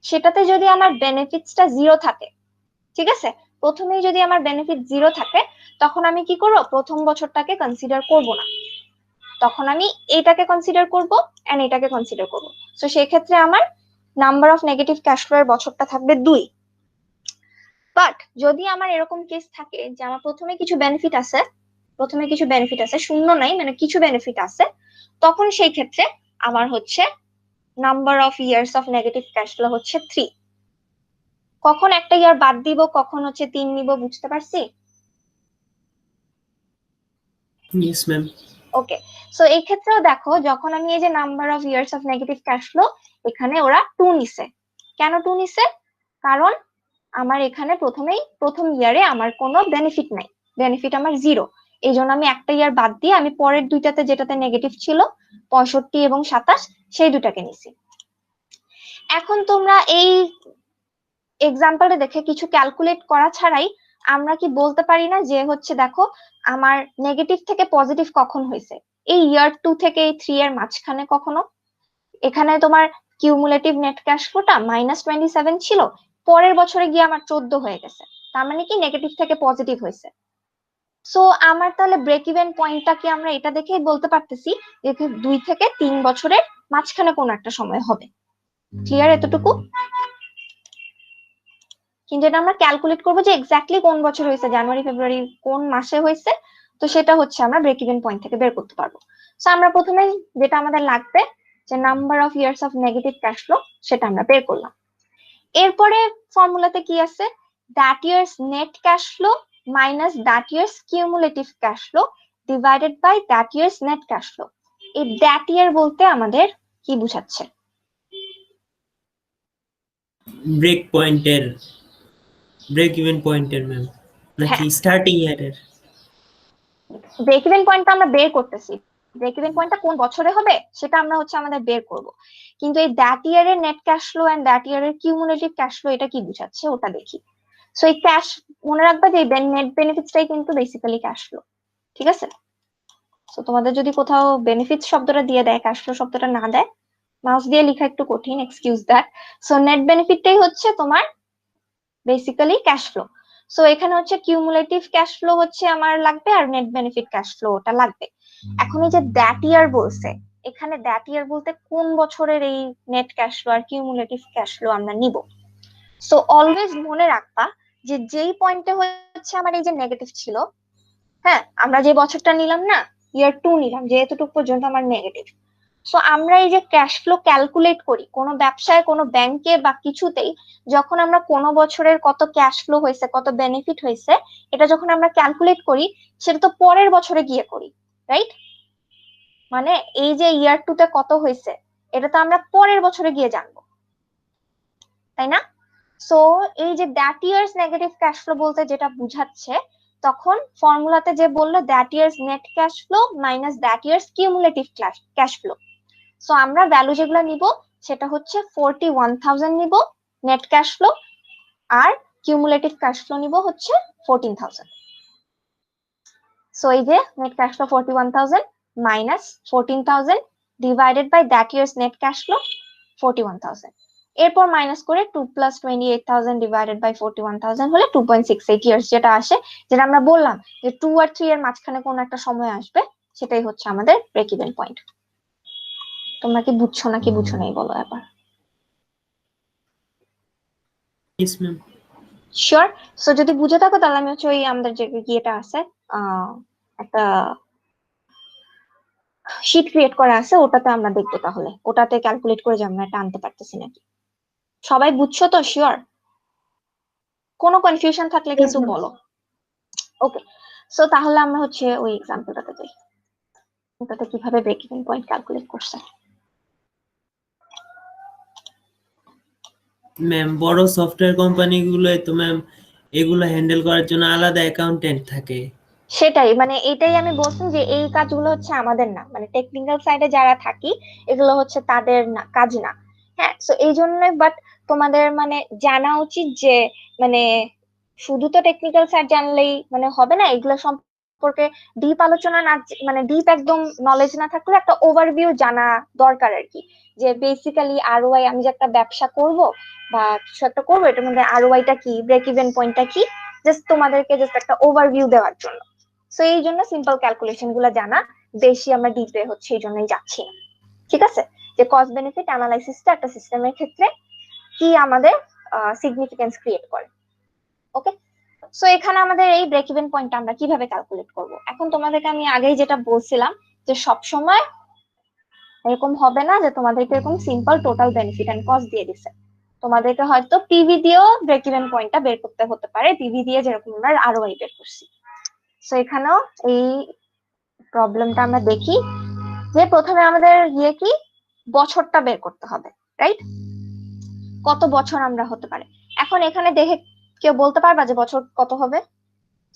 সেটাতে যদি আমার বেনিফিটসটা 0 থাকে, ঠিক আছে, প্রথমেই যদি আমার বেনিফিট 0 থাকে তখন আমি কি করব, প্রথম বছরটাকে কনসিডার করব না, তখন আমি এটাকে কনসিডার করব এন্ড এটাকে কনসিডার করব। সো সেই ক্ষেত্রে আমার number of negative cash flow এর বছরটা থাকবে 2। বাট যদি আমার এরকম কেস থাকে যে আমার প্রথমে কিছু বেনিফিট আছে, শূন্য নাই, মানে কিছু বেনিফিট আছে, তখন সেই ক্ষেত্রে আমার হচ্ছে number of years of negative cash flow হচ্ছে 3। কখন একটা ইয়ার বাদ দিব, কখন হচ্ছে 3 নিব, বুঝতে পারছি? Yes ma'am. ওকে, সো এই ক্ষেত্রেও দেখো যখন আমি এই যে number of years of negative cash flow, এখানে ওরা 2 নিছে। কেন 2 নিছে? কারণ আমার এখানে প্রথম ইয়ারে আমার কোনো বেনিফিট নাই, বেনিফিট আমার 0, এই জন্য আমি একটা ইয়ার বাদ দিয়ে আমি পরের দুইটাতে যেটাতে নেগেটিভ ছিল 65 এবং 27 সেই দুটাকে নিছি। এখন তোমরা এই এক্সাম্পলটা দেখে কিছু ক্যালকুলেট করা ছাড়াই আমরা কি বলতে পারি না যে হচ্ছে দেখো আমার নেগেটিভ থেকে পজিটিভ কখন হয়েছে, এই ইয়ার 2 থেকে এই 3 এর মাঝখানে কখনো। এখানে তোমার কিউমুলেটিভ নেট ক্যাশ ফ্লোটা -27 ছিল, পরের বছরে গিয়ে আমার 14 হয়ে গেছে, তার মানে কি নেগেটিভ থেকে পজিটিভ হয়েছে। সো আমার তাহলে ব্রেক ইভেন পয়েন্টটা কি আমরা এটা দেখেই বলতে পারতেছি যে 2 থেকে 3 বছরের মাঝখানে কোন একটা সময় হবে। ক্লিয়ার এতটুকু? কিন্তু এটা আমরা ক্যালকুলেট করবো যে এক্স্যাক্টলি কোন বছর হয়েছে, জানুয়ারি ফেব্রুয়ারি কোন মাসে হয়েছে, তো সেটা হচ্ছে আমরা ব্রেক ইভেন পয়েন্ট থেকে বের করতে পারবো। সো আমরা প্রথমে যেটা আমাদের লাগবে যে number of years of negative cash flow, সেটা আমরা বের করলাম। এরপরে ফর্মুলাতে কি আছে, that years net cash flow minus that years cumulative cash flow divided by that years net cash flow. এই দ্যাট ইয়ার বলতে আমাদের কি বুঝাচ্ছে? ব্রেক পয়েন্টের, ব্রেক ইভেন পয়েন্টের ম্যাম, নাকি স্টার্টিং ইয়ারের? ব্রেক ইভেন পয়েন্টটা আমরা বের করতেছি, ব্রেক ইভেন পয়েন্টটা কোন বছরে হবে সেটা আমরা হচ্ছে আমাদের বের করব, কিন্তু এই দ্যাট ইয়ারের net cash flow and that ইয়ারের কিউমুলেটিভ ক্যাশ ফ্লো এটা কি বুঝাচ্ছে ওটা দেখি। সো এই ক্যাশ, মনে রাখবা যে নেট বেনিফিটসটাই কিন্তু বেসিক্যালি ক্যাশ ফ্লো, ঠিক আছে? সো তোমাদের যদি কোথাও বেনিফিটস শব্দটা দিয়ে দেয়, ক্যাশ ফ্লো শব্দটা না দেয়, মাউস দিয়ে লেখা একটু কঠিন, এক্সকিউজ দ্যাট। সো নেট বেনিফিটটাই হচ্ছে তোমার বেসিক্যালি ক্যাশ ফ্লো। সো এখানে হচ্ছে কিউমুলেটিভ ক্যাশ ফ্লো হচ্ছে আমার লাগবে, আর নেট বেনিফিট ক্যাশ ফ্লো ওটা লাগবে। এখন এই যে দ্যাট ইয়ার বলছে, এখানে দ্যাট ইয়ার বলতে কোন বছরের এই নেট ক্যাশ ফ্লো আর কিউমুলেটিভ ক্যাশ ফ্লো আমরা নিব। সো অলওয়েজ মনে রাখবা যে যেই পয়েন্টে হচ্ছে আমার এই যে নেগেটিভ ছিল, হ্যাঁ আমরা যে বছরটা নিলাম না, ইয়ার 2 নিলাম, যে এতটুকু পর্যন্ত আমার নেগেটিভ। সো আমরা এই যে ক্যাশ ফ্লো ক্যালকুলেট করি কোনো ব্যবসায়, কোনো ব্যাংকে বা কিছুতেই, যখন আমরা কোনো বছরের কত ক্যাশ ফ্লো হয়েছে, কত বেনিফিট হয়েছে, এটা যখন আমরা ক্যালকুলেট করি, সেটা তো পরের বছরে গিয়ে করি, রাইট? মানে এই যে ইয়ার 2 তে কত হয়েছে, এটা তো আমরা পরের বছরে গিয়ে জানবো, তাই না? সো এই যে that years negative cash flow বলতে যেটা বুঝাচ্ছে, তখন ফর্মুলাতে যে বললো that years net cash flow minus that years cumulative cash flow. So আমরা ভ্যালু যেগুলো নিব সেটা হচ্ছে 41,000 নিব নেট ক্যাশ ফ্লো, আর কিউমুলেটিভ ক্যাশ ফ্লো নিব হচ্ছে 14,000। সো এই যে net cash flow 41,000 minus 14,000 divided by that years net cash flow 41,000, এরপর মাইনাস করে 2 প্লাস 28,000 ডিভাইডেড বাই 41,000 হলে 2.68 ইয়ার্স যেটা আসে, যেটা আমরা বললাম যে 2 আর 3 এর মাঝখানে কোন একটা সময় আসবে, সেটাই হচ্ছে আমাদের ব্রেক ইভেন পয়েন্ট। তোমরা কি বুঝছো নাকি বুঝো নাই বলো এবার? Yes ma'am. শিওর? সো যদি বুঝে থাকো তাহলে আমি হচ্ছে ওই আমাদের যে ইয়েটা আছে, একটা শীট ক্রিয়েট করা আছে, ওটাতে আমরা দেখবো, তাহলে ওটাতে ক্যালকুলেট করে যে আমরা এটা আনতে পারতেছি নাকি। সবাই বুঝছো তো? শিওর? কোনো কনফিউশন থাকলে কিন্তু বলো। ওকে, সো তাহলে আমরা হচ্ছে ওই এক্সাম্পলটাতে যাই, ওটাতে কিভাবে ব্রেক ইভেন পয়েন্ট ক্যালকুলেট করছে। ম্যাম বড় সফটওয়্যার কোম্পানিগুলোয় তো ম্যাম এগুলো হ্যান্ডেল করার জন্য আলাদা অ্যাকাউন্টেন্ট থাকে। সেটাই, মানে এটাই আমি বলছি যে এই কাজগুলো হচ্ছে আমাদের না, মানে টেকনিক্যাল সাইডে যারা থাকি এগুলো হচ্ছে তাদের না, কাজ না। হ্যাঁ, সো এই জন্য, বাট তোমাদের মানে জানা উচিত যে মানে শুধু তো টেকনিক্যাল সাইড জানলেই মানে হবে না, এগুলো সম্পর্কে ডিপ আলোচনা না, মানে ডিপ একদম নলেজ না থাকলে একটা ওভারভিউ জানা দরকার আর কি, যে বেসিক্যালি আরওআই, আমি যে একটা ব্যবসা করব বা কিছু একটা করবো, এটার মধ্যে আরওআইটা কি, ব্রেক ইভেন পয়েন্টটা কি, জাস্ট তোমাদেরকে জাস্ট একটা ওভারভিউ দেওয়ার জন্য। সো এই জন্য সিম্পল ক্যালকুলেশন গুলো জানা, বেশি আমরা ডিপে হচ্ছে এই জন্যই যাচ্ছি না, ঠিক আছে? যে কস্ট বেনিফিট অ্যানালাইসিসটা একটা সিস্টেমের ক্ষেত্রে কি আমাদের সিগনিফিকেন্স ক্রিয়েট করে। ওকে, সো এখানে আমাদের এই ব্রেক ইভেন পয়েন্ট আমরা কিভাবে ক্যালকুলেট করব? এখন তোমাদেরকে আমি আগেই যেটা বলছিলাম যে সব সময় এরকম হবে না যে তোমাদেরকে এরকম simple total benefit and cost দিয়ে দিছে, তোমাদেরকে হয়তো পিভি দিয়েও ব্রেক ইভেন পয়েন্টটা বের করতে হতে পারে, পিভি দিয়ে যেরকম আমরা আরওআই বের করছি। সো এখানেও এই প্রবলেমটা আমরা দেখি যে প্রথমে আমাদের কি বছরটা বের করতে হবে, রাইট? কত বছর আমরা হতে পারে। এখন এখানে দেখে কেউ বলতে পারবা যে বছর কত হবে?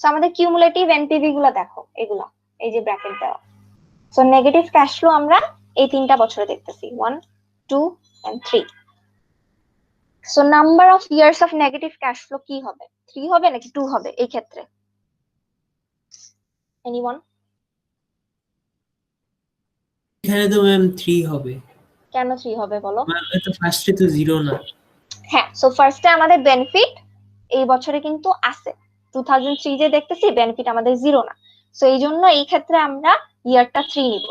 সো আমাদের কিউমুলেটিভ এনপিভি গুলো দেখো, এগুলো এই যে ব্র্যাকেট দেওয়া। সো নেগেটিভ ক্যাশ ফ্লো আমরা এই 3টা বছরে দেখতেছি, 1, 2 and 3। So number of years of negative cash flow কি হবে? 3 হবে নাকি 2 হবে এই ক্ষেত্রে? এনিওয়ান? এখানে তো ম্যাম 3 হবে, কেন 3 হবে বলো? মানে তো ফার্স্টে তো 0 না। হ্যাঁ, সো ফার্স্টে আমাদের বেনিফিট এই বছরে কিন্তু আছে 2003 যে দেখতেছি বেনিফিট আমাদের 0 না, সো এই জন্য এই ক্ষেত্রে আমরা ইয়ারটা 3 নিব।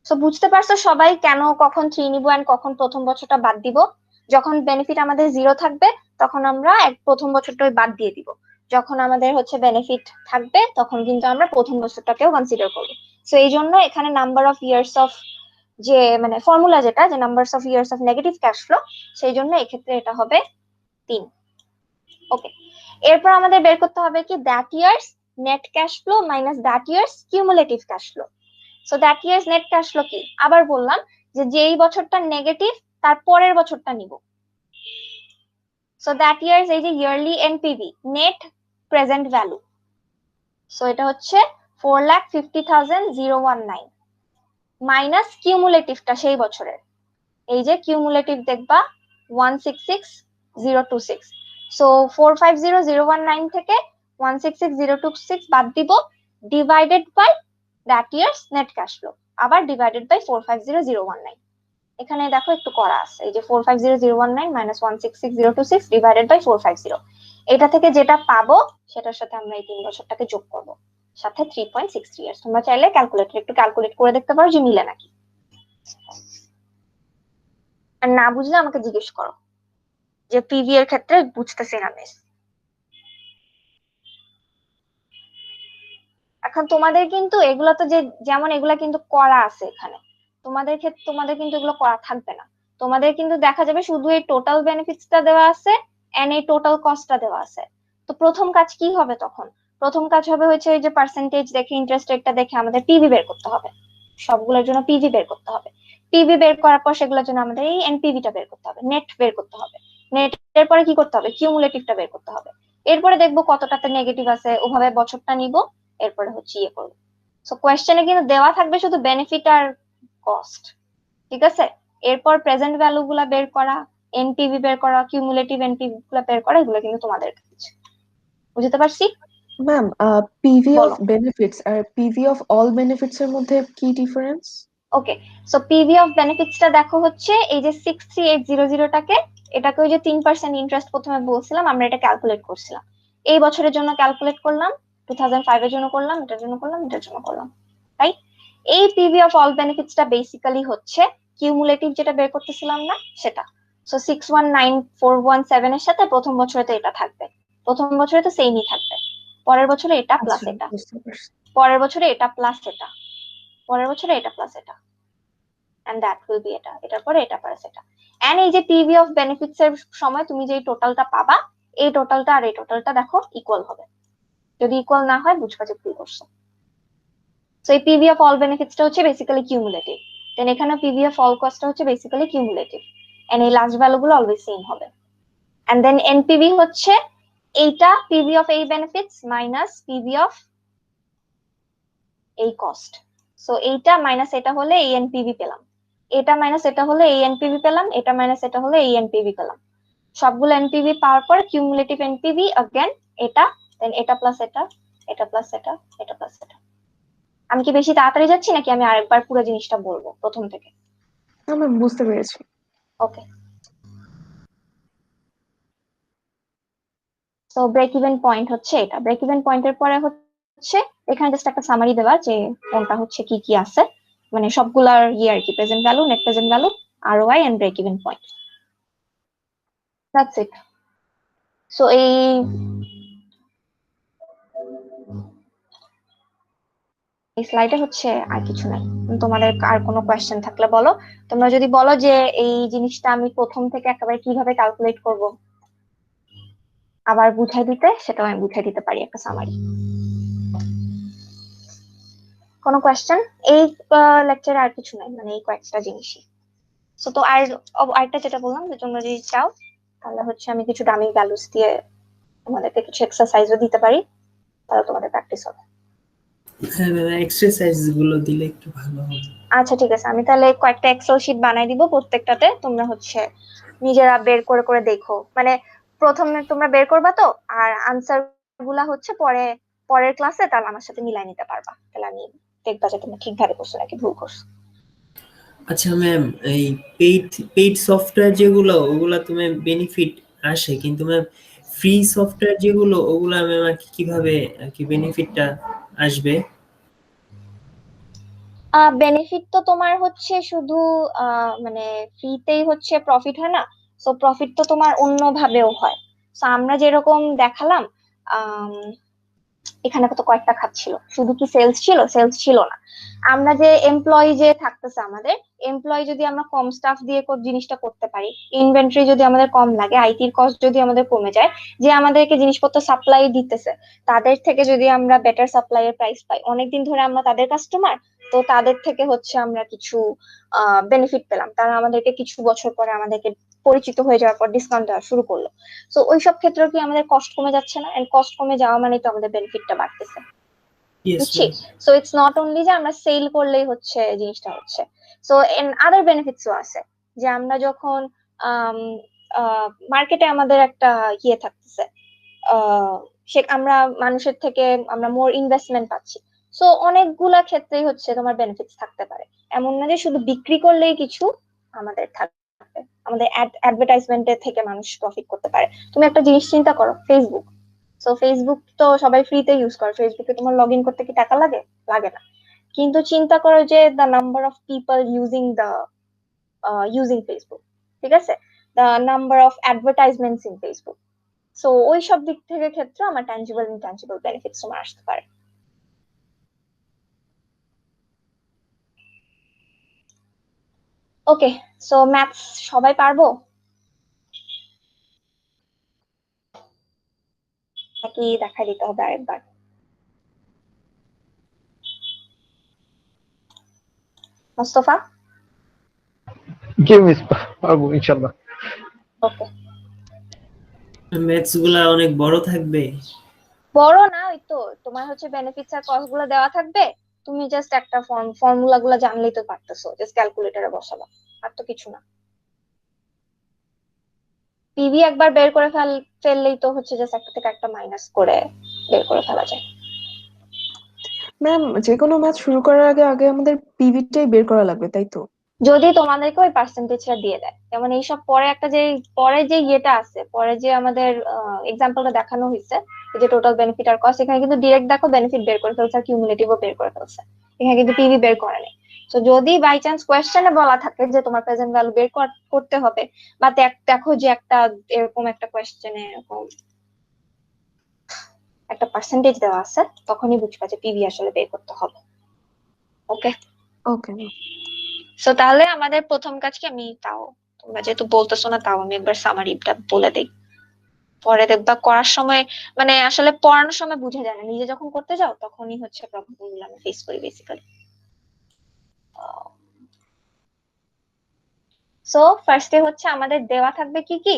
সো বুঝতে পারছো সবাই কেন কখন 3 নিব এন্ড কখন প্রথম বছরটা বাদ দিব? যখন বেনিফিট আমাদের 0 থাকবে তখন আমরা প্রথম বছরটাই বাদ দিয়ে দিব, যখন আমাদের হচ্ছে বেনিফিট থাকবে তখন কিন্তু আমরা প্রথম বছরটাকেও কনসিডার করব। সো এই জন্য এখানে নাম্বার অফ ইয়ার্স অফ যে মানে ফর্মুলা যেটা যে numbers of years of negative cash flow, সেই জন্য এক্ষেত্রে এটা হবে 3। ওকে, এরপর আমাদের বের করতে হবে কি that years net cash flow minus that years cumulative cash flow. So that years net cash flow কি? আবার বললাম যে যেই বছরটা নেগেটিভ তার পরের বছরটা নিব। সো দ্যাট ইয়ার্স এই যে yearly NPV net present value, so এটা হচ্ছে 4,50,019 মাইনাস কিউমুলেটিভটা সেই বছরের, এই যে কিউমুলেটিভ দেখবা 166,026। সো 450,019 থেকে 166,026 বাদ দিব, divided by that years net cash flow, আবার ডিভাইডেড বাই 450,019। এখানে দেখো একটু করা আছে, এই যে 450,019 মাইনাস 166,026 ডিভাইডেড বাই 450, এটা থেকে যেটা পাবো সেটার সাথে আমরা এই 3 বছরটাকে যোগ করব, সাথে 3.63 ইয়ার্স। তোমরা চাইলে ক্যালকুলেটর একটু ক্যালকুলেট করে দেখতে পারো যে মিলে নাকি। আর না বুঝলে আমাকে জিজ্ঞেস করো যে পিভি এর ক্ষেত্রে বুঝতেছি না মিস। এখন তোমাদের কিন্তু এগুলো তো যে যেমন এগুলা কিন্তু করা আছে এখানে, তোমাদের ক্ষেত্রে তোমাদের কিন্তু এগুলো করা থাকবে না। তোমাদের কিন্তু দেখা যাবে শুধু এই টোটাল বেনিফিটসটা দেওয়া আছে এন্ড এই টোটাল কস্টটা দেওয়া আছে। তো প্রথম কাজ কি হবে তখন? প্রথম কাজ হবে হচ্ছে এই যে পার্সেন্টেজ দেখে ইন্টারেস্ট রেটটা দেখে আমাদের পিভি বের করতে হবে, সবগুলোর জন্য পিভি বের করতে হবে। পিভি বের করার পর সেগুলোর জন্য আমাদের এই এনপিভিটা বের করতে হবে, নেট বের করতে হবে। নেটের পরে কি করতে হবে? কিউমুলেটিভটা বের করতে হবে। এরপরে দেখবো কতটাতে নেগেটিভ আছে, ওভাবে বছরটা নিব, এরপরে হচ্ছে ইয়ে করবো। সো কোয়েশ্চেনে কিন্তু দেওয়া থাকবে শুধু বেনিফিট আর কস্ট, ঠিক আছে? এরপর প্রেজেন্ট ভ্যালু গুলা বের করা, এনপিভি বের করা, কিউমুলেটিভ এনপিভি গুলা বের করা, এগুলো কিন্তু তোমাদের কাজ। বুঝতে পারছি? ম্যাম পিভি অফ বলো। বেনিফিটস আর পিভি অফ অল বেনিফিটস এর মধ্যে কি difference? Okay, so PV of বেনিফিটসটা দেখো হচ্ছে এই যে 63800টাকে, এটাকে ওই যে 3% ইন্টারেস্ট প্রথমে বলছিলাম আমরা, এটা ক্যালকুলেট করছিলাম এই বছরের জন্য, ক্যালকুলেট করলাম 2005 এর জন্য করলাম, এটার জন্য করলাম, এটার জন্য করলাম, রাইট? এই পিভি অফ অল বেনিফিটসটা বেসিক্যালি হচ্ছে কিউমুলেটিভ যেটা বের করতেছিলাম না সেটা। সো 619417 এর সাথে প্রথম বছরে তো এটা থাকবে, প্রথম বছরে তো সেমই থাকবে, পরের বছরে এটা প্লাস আচ্ছা, এটা, বুঝতে পারছি। পরের বছরে এটা প্লাস এটা, পরের বছরে এটা প্লাস এটা, and that will be এটা, এটার পরে এটা প্লাস এটা। এন্ড এই যে পিভি অফ বেনিফিটস এর সময় তুমি যে টোটালটা পাবা, এই টোটালটা আর এই টোটালটা দেখো ইকুয়াল হবে, যদি ইকুয়াল না হয় বুঝবা যে ভুল করছো। সো এই পিভি অফ অল বেনিফিটসটা হচ্ছে বেসিক্যালি কিউমুলেটিভ, দেন এখানে পিভি অফ অল কস্টটা হচ্ছে বেসিক্যালি কিউমুলেটিভ, এন্ড এই লাস্ট ভ্যালুগুলো অলওয়েজ সেম হবে। এন্ড দেন এনপিভি হচ্ছে এইটা পিভি অফ এই বেনিফিটস মাইনাস পিভি অফ এই কস্ট। সো এইটা মাইনাস এটা হলে এই এনপিভি পেলাম, এটা মাইনাস এটা হলে এই এনপিভি পেলাম, এটা মাইনাস এটা হলে এই এনপিভি পেলাম। সবগুলো এনপিভি পাওয়ার পর কিউমুলেটিভ এনপিভি अगेन এটা, দেন এটা প্লাস এটা, এটা প্লাস এটা, এটা প্লাস এটা। আমি কি বেশি তাড়াতাড়ি যাচ্ছি নাকি আমি আরেকবার পুরো জিনিসটা বলবো প্রথম থেকে? না ম্যাম, বুঝতে পেরেছি। ওকে, সো ব্রেক ইভেন পয়েন্ট হচ্ছে এটা। ব্রেক ইভেন পয়েন্টের পরে হচ্ছে এখানে জাস্ট একটা সামারি দেওয়া যে কোনটা হচ্ছে কি কি আছে, মানে সবগুলার ইয়ে আর কি, present value, net present value, ROI and break even point, that's it. So এই স্লাইডে হচ্ছে আর কিছু নাই। তোমাদের আর কোনো কোয়েশ্চেন থাকলে বলো। তোমরা যদি বলো যে এই জিনিসটা আমি প্রথম থেকে একেবারে কিভাবে ক্যালকুলেট করব আবার বুঝাই দিতে, সেটাও আমি বুঝাই দিতে পারি একটা সামারি। কোনো কোয়েশ্চেন? এই লেকচারে আর কিছু নাই, মানে এই কয়েকটা জিনিসই। সো তো আর আরেকটা যেটা বললাম যে তোমরা যদি চাও তাহলে হচ্ছে আমি কিছু ডামি ভ্যালুস দিয়ে তোমাদেরকে কিছু এক্সারসাইজও দিতে পারি, তাহলে তোমাদের প্র্যাকটিস হবে। হ্যাঁ ম্যাম, এক্সারসাইজ গুলো দিলে একটু ভালো হবে। আচ্ছা ঠিক আছে, আমি তাহলে কয়েকটা এক্সেল শিট বানাই দিব, প্রত্যেকটাতে তোমরা হচ্ছে নিজেরা বের করে করে দেখো, মানে প্রথমে তোমরা বের করবা তো, আর আনসার গুলা হচ্ছে পরের ক্লাসে তাহলে আমার সাথে মিলাই নিতে পারবা, তাহলে আমি দেখবা যে তুমি ঠিকভাবে করছো নাকি ভুল করছো। আচ্ছা ম্যাম, এই পেইড পেইড সফটওয়্যার যেগুলো ওগুলা তুমি বেনিফিট আসে, কিন্তু ম্যাম ফ্রি সফটওয়্যার যেগুলো ওগুলা ম্যাম আর কি কিভাবে আর কি বেনিফিটটা আসবে? বেনিফিট তো তোমার হচ্ছে শুধু মানে ফ্রিতেই হচ্ছে প্রফিট হয় না, সো প্রফিট তো তোমার অন্য ভাবেও হয়। সো আমরা যেরকম দেখালাম, আম, এখানে তো কয়েকটা খাত ছিল, শুধু কি সেলস ছিল? সেলস ছিল না। আমরা যে এমপ্লয়ি যে থাকতেছে আমাদের, এমপ্লয়ি যদি আমরা কম স্টাফ দিয়ে জিনিসটা করতে পারি, ইনভেন্টরি যদি আমাদের কম লাগে, আইটির কস্ট যদি আমাদের কমে যায়, যে আমাদেরকে জিনিসপত্র সাপ্লাই দিতেছে তাদের থেকে যদি আমরা বেটার সাপ্লাই এর প্রাইস পাই, অনেকদিন ধরে আমরা তাদের কাস্টমার, তো তাদের থেকে হচ্ছে আমরা কিছু বেনিফিট পেলাম, তারা আমাদেরকে কিছু বছর পরে আমাদেরকে পরিচিত হয়ে যাওয়ার পর ডিসকাউন্ট দেওয়া শুরু করলো। তো ওইসব ক্ষেত্রেও কি আমাদের কস্ট কমে যাচ্ছে না? এন্ড কস্ট কমে যাওয়া মানে তো আমাদের বেনিফিটটা বাড়তেছে, ইয়েস বুঝছি। Ma'am. So it's not only যে আমরা সেল করলেই হচ্ছে জিনিসটা হচ্ছে, সো এন্ড আদার বেনিফিটসও আছে, যে আমরা যখন মার্কেটে আমাদের একটা ইয়ে থাকতেছে, সে আমরা মানুষের থেকে আমরা মোর ইনভেস্টমেন্ট পাচ্ছি। সো অনেকগুলা ক্ষেত্রেই হচ্ছে তোমার বেনিফিটস থাকতে পারে, এমন না যে শুধু বিক্রি করলেই কিছু আমাদের থাকবে। আমাদের অ্যাডভার্টাইজমেন্টের থেকে মানুষ প্রফিট করতে পারে। তুমি একটা জিনিস চিন্তা করো, ফেসবুক। সো ফেসবুক তো সবাই ফ্রিতে ইউজ করে, ফেসবুকে তোমার লগ ইন করতে কি টাকা লাগে? লাগে না। কিন্তু চিন্তা করো যে the number of people using Facebook, ঠিক আছে, the number of advertisements in Facebook. So ওই সব দিক থেকে ক্ষেত্রে আমার ট্যানজিবল ইনট্যানজিবল বেনিফিটস তোমার আসতে পারে। ওকে, সো ম্যাথস সবাই পারবো নাকি দেখাই দিতে হবে আরেকবার? মোস্তফা? জি মিস, পারবো ইনশাল্লাহ। ওকে। ম্যাথস গুলা অনেক বড় থাকবে? বড় না, ওই তো তোমার হচ্ছে বেনিফিটস আর কস্ট গুলো দেওয়া থাকবে, তুমি জাস্ট একটা ফর্মুলা গুলো জানলেই তো পারতেছো, জাস্ট ক্যালকুলেটরে বসাবা, আর তো কিছু না। পিভি একবার বের করে ফেললেই তো হচ্ছে জাস্ট একটা থেকে একটা মাইনাস করে বের করে ফেলা যায়। ম্যাম, যে কোনো ম্যাথ শুরু করার আগে আগে আমাদের পিভিটাই বের করা লাগবে, তাই তো? যদি তোমাদেরকে ওই পার্সেন্টেজটা দিয়ে দেয়, যেমন এইসব পরে একটা যে পরে যে ইয়েটা আছে, পরে যে আমাদের এক্সাম্পলটা দেখানো হয়েছে, এই যে টোটাল বেনিফিট আর কস্ট, এখানে কিন্তু ডিরেক্ট দেখো বেনিফিট বের করে ফেলছে আর কিউমুলেটিভও বের করে ফেলছে, এখানে কিন্তু পিভি বের করে নেই। তো যদি বাই চান্স কোয়েশ্চেনে বলা থাকে যে তোমার প্রেজেন্ট ভ্যালু বের করতে হবে, বা দেখো যে একটা এরকম একটা কোয়েশ্চেনে এরকম একটা পার্সেন্টেজ দেওয়া আছে, তখনই বুঝবা যে পিভি আসলে বের করতে হবে। ওকে। Okay ma'am. সো তাহলে আমাদের প্রথম কাজ কি, আমি তাও তোমরা যেহেতু বলতেছো না, তাও আমি একবার সামারিটা বলে দিই, পরে দেখবা করার সময়, মানে আসলে পড়ানোর সময় বুঝে যায় না, নিজে যখন করতে যাও তখনই হচ্ছে প্রবলেম গুলো আমি ফেস করি বেসিক্যালি। সো ফার্স্টে হচ্ছে আমাদের দেওয়া থাকবে কি কি,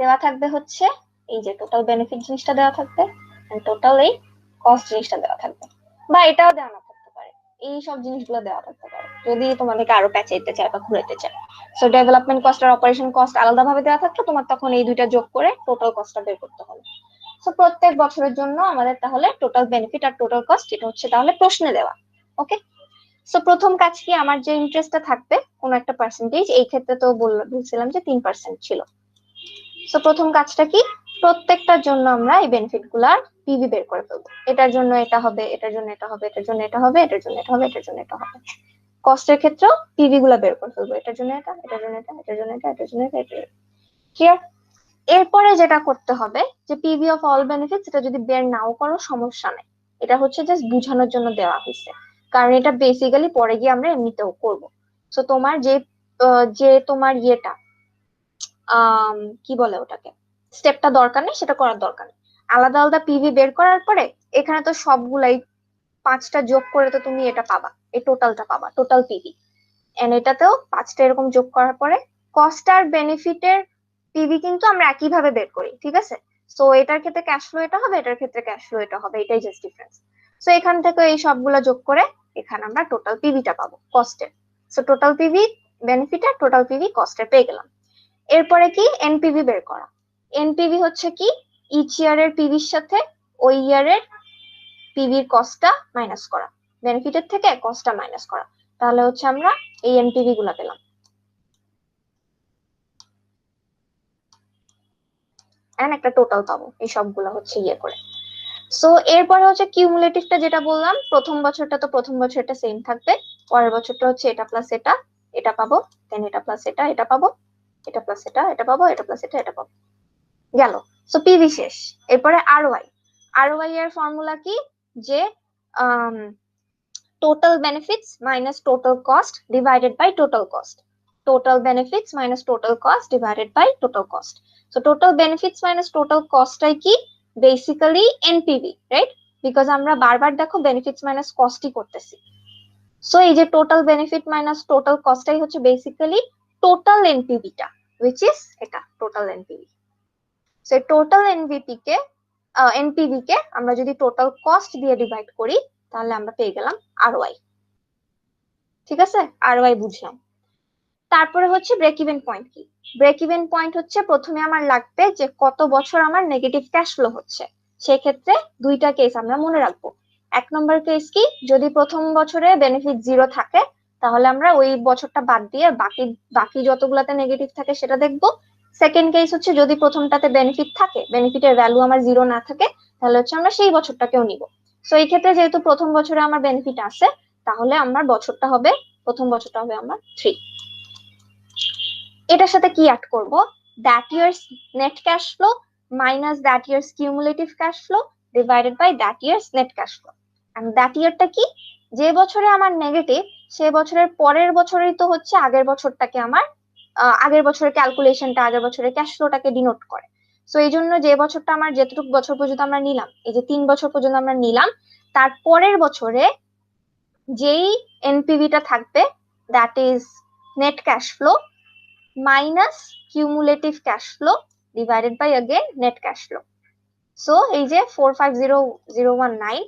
দেওয়া থাকবে হচ্ছে এই যে টোটাল বেনিফিট জিনিসটা দেওয়া থাকবে, টোটাল এই কস্ট জিনিসটা দেওয়া থাকবে, বা এটাও দেওয়া না থাকতে পারে, এই সব জিনিসগুলো দেওয়া থাকতে পারে যদি তোমাদেরকে আরো প্যাচাইতে চায় বা ঘুরাইতে চায়। সো ডেভেলপমেন্ট কস্ট আর অপারেশন কস্ট আলাদা ভাবে দেওয়া থাকতো, তোমার তখন এই দুইটা যোগ করে টোটাল কস্টটা বের করতে হবে। সো প্রত্যেক বছরের জন্য আমাদের তাহলে টোটাল বেনিফিট আর টোটাল কস্ট এটা হচ্ছে তাহলে প্রশ্নে দেওয়া। ওকে। সো প্রথম কাজ কি, আমার যে ইন্টারেস্টটা থাকবে কোন একটা পার্সেন্টেজ, এই ক্ষেত্রে তো বলছিলাম যে 3% ছিল। সো প্রথম কাজটা কি, প্রত্যেকটার জন্য আমরা এই বেনিফিট গুলার পিভি বের করে ফেলবো, এটার জন্য এটা হবে, এটার জন্য এটা হবে, এটার জন্য এটা হবে, এটার জন্য এটা হবে, এটার জন্য এটা হবে। কস্টের ক্ষেত্রেও পিভি গুলা বের করে ফেলবো, এটার জন্য এটা, এটার জন্য এটা, এটার জন্য এটা, এটার জন্য এটা, এটা। ক্লিয়ার? এরপরে যেটা করতে হবে যে পিভি অফ অল বেনিফিটস, এটা যদি বের নাও করো সমস্যা নেই, এটা হচ্ছে জাস্ট বোঝানোর জন্য দেওয়া হয়েছে, কারণ এটা বেসিক্যালি পরে গিয়ে আমরা এমনিতেও করব। সো তোমার যে তোমার ইয়েটা কি বলে ওটাকে, স্টেপটা দরকার নেই, সেটা করার দরকার নেই। আলাদা আলাদা পিভি বের করার পরে এখানে তো সবগুলাই 5টা যোগ করে তো তুমি এটা পাবা, এই টোটালটা পাবা, টোটাল পিভি। এন্ড এটাতেও 5টা এরকম যোগ করার পরে কস্ট আর বেনিফিটের পিভি কিন্তু আমরা একইভাবে বের করি, ঠিক আছে। সো এটার ক্ষেত্রে ক্যাশ ফ্লো এটা হবে, এটার ক্ষেত্রে ক্যাশ ফ্লো এটা হবে, এটাই জাস্ট ডিফারেন্স। সো এখান থেকে এই সবগুলো যোগ করে এখানে আমরা টোটাল পিভিটা পাবো কস্টের। সো টোটাল পিভি বেনিফিট আর টোটাল পিভি কস্টের পেয়ে গেলাম। এরপরে কি এনপিভি বের করা। এনপিভি হচ্ছে কি ইচ ইয়ারের পিভির সাথে ওই ইয়ারের পিভির কস্টটা মাইনাস করা, বেনিফিটের থেকে কস্টটা মাইনাস করা। তাহলে হচ্ছে আমরা এই এনপিভি গুলা পেলাম এন্ড একটা টোটাল পাবো এই সবগুলা হচ্ছে ইয়ে করে। সো এরপরে হচ্ছে কিউমুলেটিভটা যেটা বললাম, প্রথম বছরটা তো প্রথম বছরটা সেম থাকবে, পরের বছরটা হচ্ছে এটা প্লাস এটা, এটা পাবো, দেন এটা প্লাস এটা, এটা পাবো, এটা প্লাস এটা, এটা পাবো, এটা প্লাস এটা, এটা পাবো, গেল। সো পিভি শেষ। এরপরে আরওআই। আরওআই এর ফর্মুলা কি, যে total benefits minus total cost divided by total cost. Total benefits minus total cost divided by total cost. So total benefits minus total কস্টটাই কি বেসিক্যালি এনপিভি, রাইট? বিকজ আমরা বারবার দেখো বেনিফিটস মাইনাস কস্টই করতেছি। So এই যে টোটাল বেনিফিট মাইনাস টোটাল কস্টটাই হচ্ছে বেসিক্যালি টোটাল এনপিভিটা, হুইচ ইজ এটা total NPV. So total NPV কে আমরা যদি টোটাল কস্ট দিয়ে ডিভাইড করি তাহলে আমরা পেয়ে গেলাম আরওআই। ঠিক আছে, আরওআই বুঝলাম। তারপরে হচ্ছে ব্রেক ইভেন পয়েন্ট কি। ব্রেক ইভেন পয়েন্ট হচ্ছে প্রথমে আমার লাগবে যে কত বছর আমার নেগেটিভ ক্যাশ ফ্লো হচ্ছে। সেক্ষেত্রে দুইটা কেস আমরা মনে রাখবো। এক নম্বর কেস কি, যদি প্রথম বছরে বেনিফিট 0 থাকে তাহলে আমরা ওই বছরটা বাদ দিয়ে বাকি যতগুলাতে নেগেটিভ থাকে সেটা দেখবো। সেকেন্ড কেস হচ্ছে যদি প্রথমটাতে বেনিফিট থাকে, বেনিফিটের ভ্যালু আমার 0 না থাকে, তাহলে হচ্ছে আমরা সেই বছরটাকেও নিব। সো এই ক্ষেত্রে যেহেতু প্রথম বছরে আমার বেনিফিট আছে, তাহলে আমার বছরটা হবে, প্রথম বছরটা হবে আমার 3। এটার সাথে কি অ্যাড করব, that years net cash flow minus that years cumulative cash flow divided by that years net cash flow. And that ইয়ারটা কি, যে বছরে আমার নেগেটিভ সে বছরের পরের বছরেই তো হচ্ছে আগের বছরটাকে আমার আগের বছরের ক্যালকুলেশনটা আগের বছরের ক্যাশ ফ্লোটাকে ডিনোট করে। সো এই জন্য যে বছরটা আমার যেটুকু বছর পর্যন্ত আমরা নিলাম, এই যে 3 বছর পর্যন্ত আমরা নিলাম, তার পরের বছরে যেই এনপিভিটা থাকবে that is net cash flow minus cumulative cash flow divided by again net cash flow. So এই যে 450019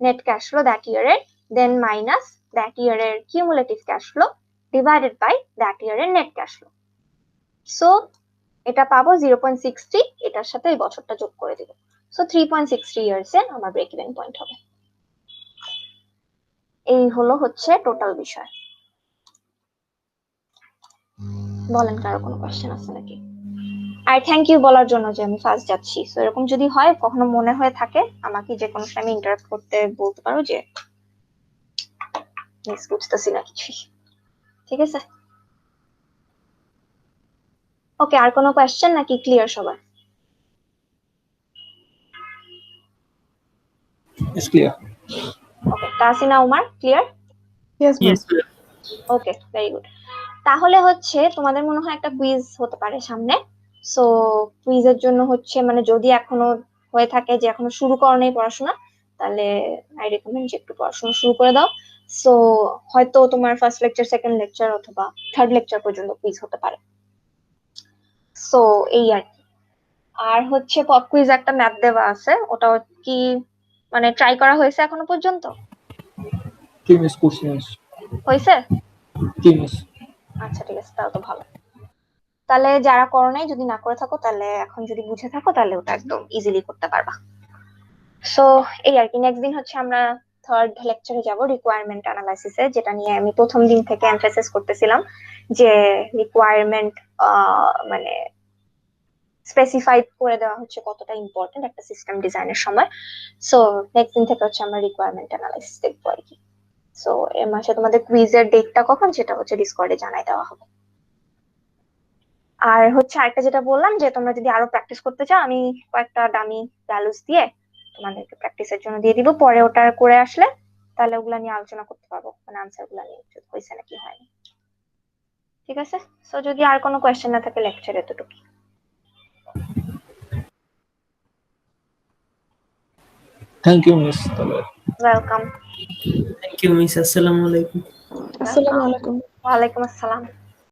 নেট ক্যাশ ফ্লো দ্যাট ইয়ারের, দেন মাইনাস দ্যাট ইয়ারের cumulative cash flow divided by that ইয়ারের নেট ক্যাশ ফ্লো। সো এটা পাবো 0.63, এটার সাথে এই বছরটা যোগ করে দিব। সো 3.63 ইয়ার্স এ আমার ব্রেক ইভেন পয়েন্ট হবে। এই হলো হচ্ছে টোটাল বিষয়। বলেন কারো কোনো কোশ্চেন আছে নাকি? আর থ্যাংক ইউ বলার জন্য যে আমি ফার্স্ট যাচ্ছি। সো এরকম যদি হয় কখনো মনে হয়ে থাকে আমাকে যে কোনো টাইমে ইন্টারাপ্ট করতে বলতে পারো যে মিস বুঝতেছি না কিছু। ঠিক আছে, ওকে। আর কোনো কোশ্চেন নাকি ক্লিয়ার সবার? It's clear. Okay, Tasina Umar clear? Yes ma'am. Yes, ma'am. Okay, very good. তাহলে হচ্ছে তোমাদের মনে হয় একটা কুইজ হতে পারে সামনে। সো কুইজের জন্য হচ্ছে মানে যদি এখনো হয়ে থাকে যে এখনো শুরু করো নাই পড়াশোনা, তাহলে আই রেকমেন্ড যে একটু পড়াশোনা শুরু করে দাও। সো হয়তো তোমার ফার্স্ট লেকচার, সেকেন্ড লেকচার অথবা থার্ড লেকচার পর্যন্ত কুইজ হতে পারে। সো এই আর কি। আর হচ্ছে পপ কুইজ একটা ম্যাপ দেওয়া আছে, ওটা কি মানে ট্রাই করা হয়েছে এখনো পর্যন্ত? Teams questions. হয়েছে? Teams. আচ্ছা ঠিক আছে, তাহলে তো ভালো। তাহলে যারা করো নাই, যদি না করে থাকো তাহলে এখন যদি বুঝে থাকো তাহলে ওটা একদম ইজিলি করতে পারবা। সো এই আর কি। নেক্সট দিন হচ্ছে আমরা থার্ড লেকচারে যাব রিকোয়ারমেন্ট অ্যানালাইসিসে, যেটা নিয়ে আমি প্রথম দিন থেকে এমফাসিস করতেছিলাম যে রিকোয়ারমেন্ট মানে স্পেসিফাইড করে দেওয়া হচ্ছে কতটা ইম্পর্টেন্ট একটা সিস্টেম ডিজাইনের সময়। সো নেক্সট দিন থেকে হচ্ছে আমরা রিকোয়ারমেন্ট অ্যানালাইসিস দেখবো আর কি। সো এর মাসে তোমাদের কুইজের ডেটটা কখন সেটা হচ্ছে ডিসকর্ডে জানাই দেওয়া হবে। আর হচ্ছে আরেকটা যেটা বললাম যে তোমরা যদি আরো প্র্যাকটিস করতে চাও, আমি কয়েকটা ডামি ভ্যালুস দিয়ে তোমাদেরকে প্র্যাকটিসের জন্য দিয়ে দিব। পরে ওটা করে আসলে তাহলে ওগুলা নিয়ে আলোচনা করতে পারবো, মানে আনসার গুলা নিয়ে হয়েছে নাকি হয়নি। ঠিক আছে, সো যদি আর কোনো কোয়েশ্চেন না থাকে লেকচার এতটুকু। Thank you, Miss. Welcome. Thank you, Miss. Assalamu alaikum. আসসালামু আলাইকুম। ওয়ালাইকুম আসসালাম।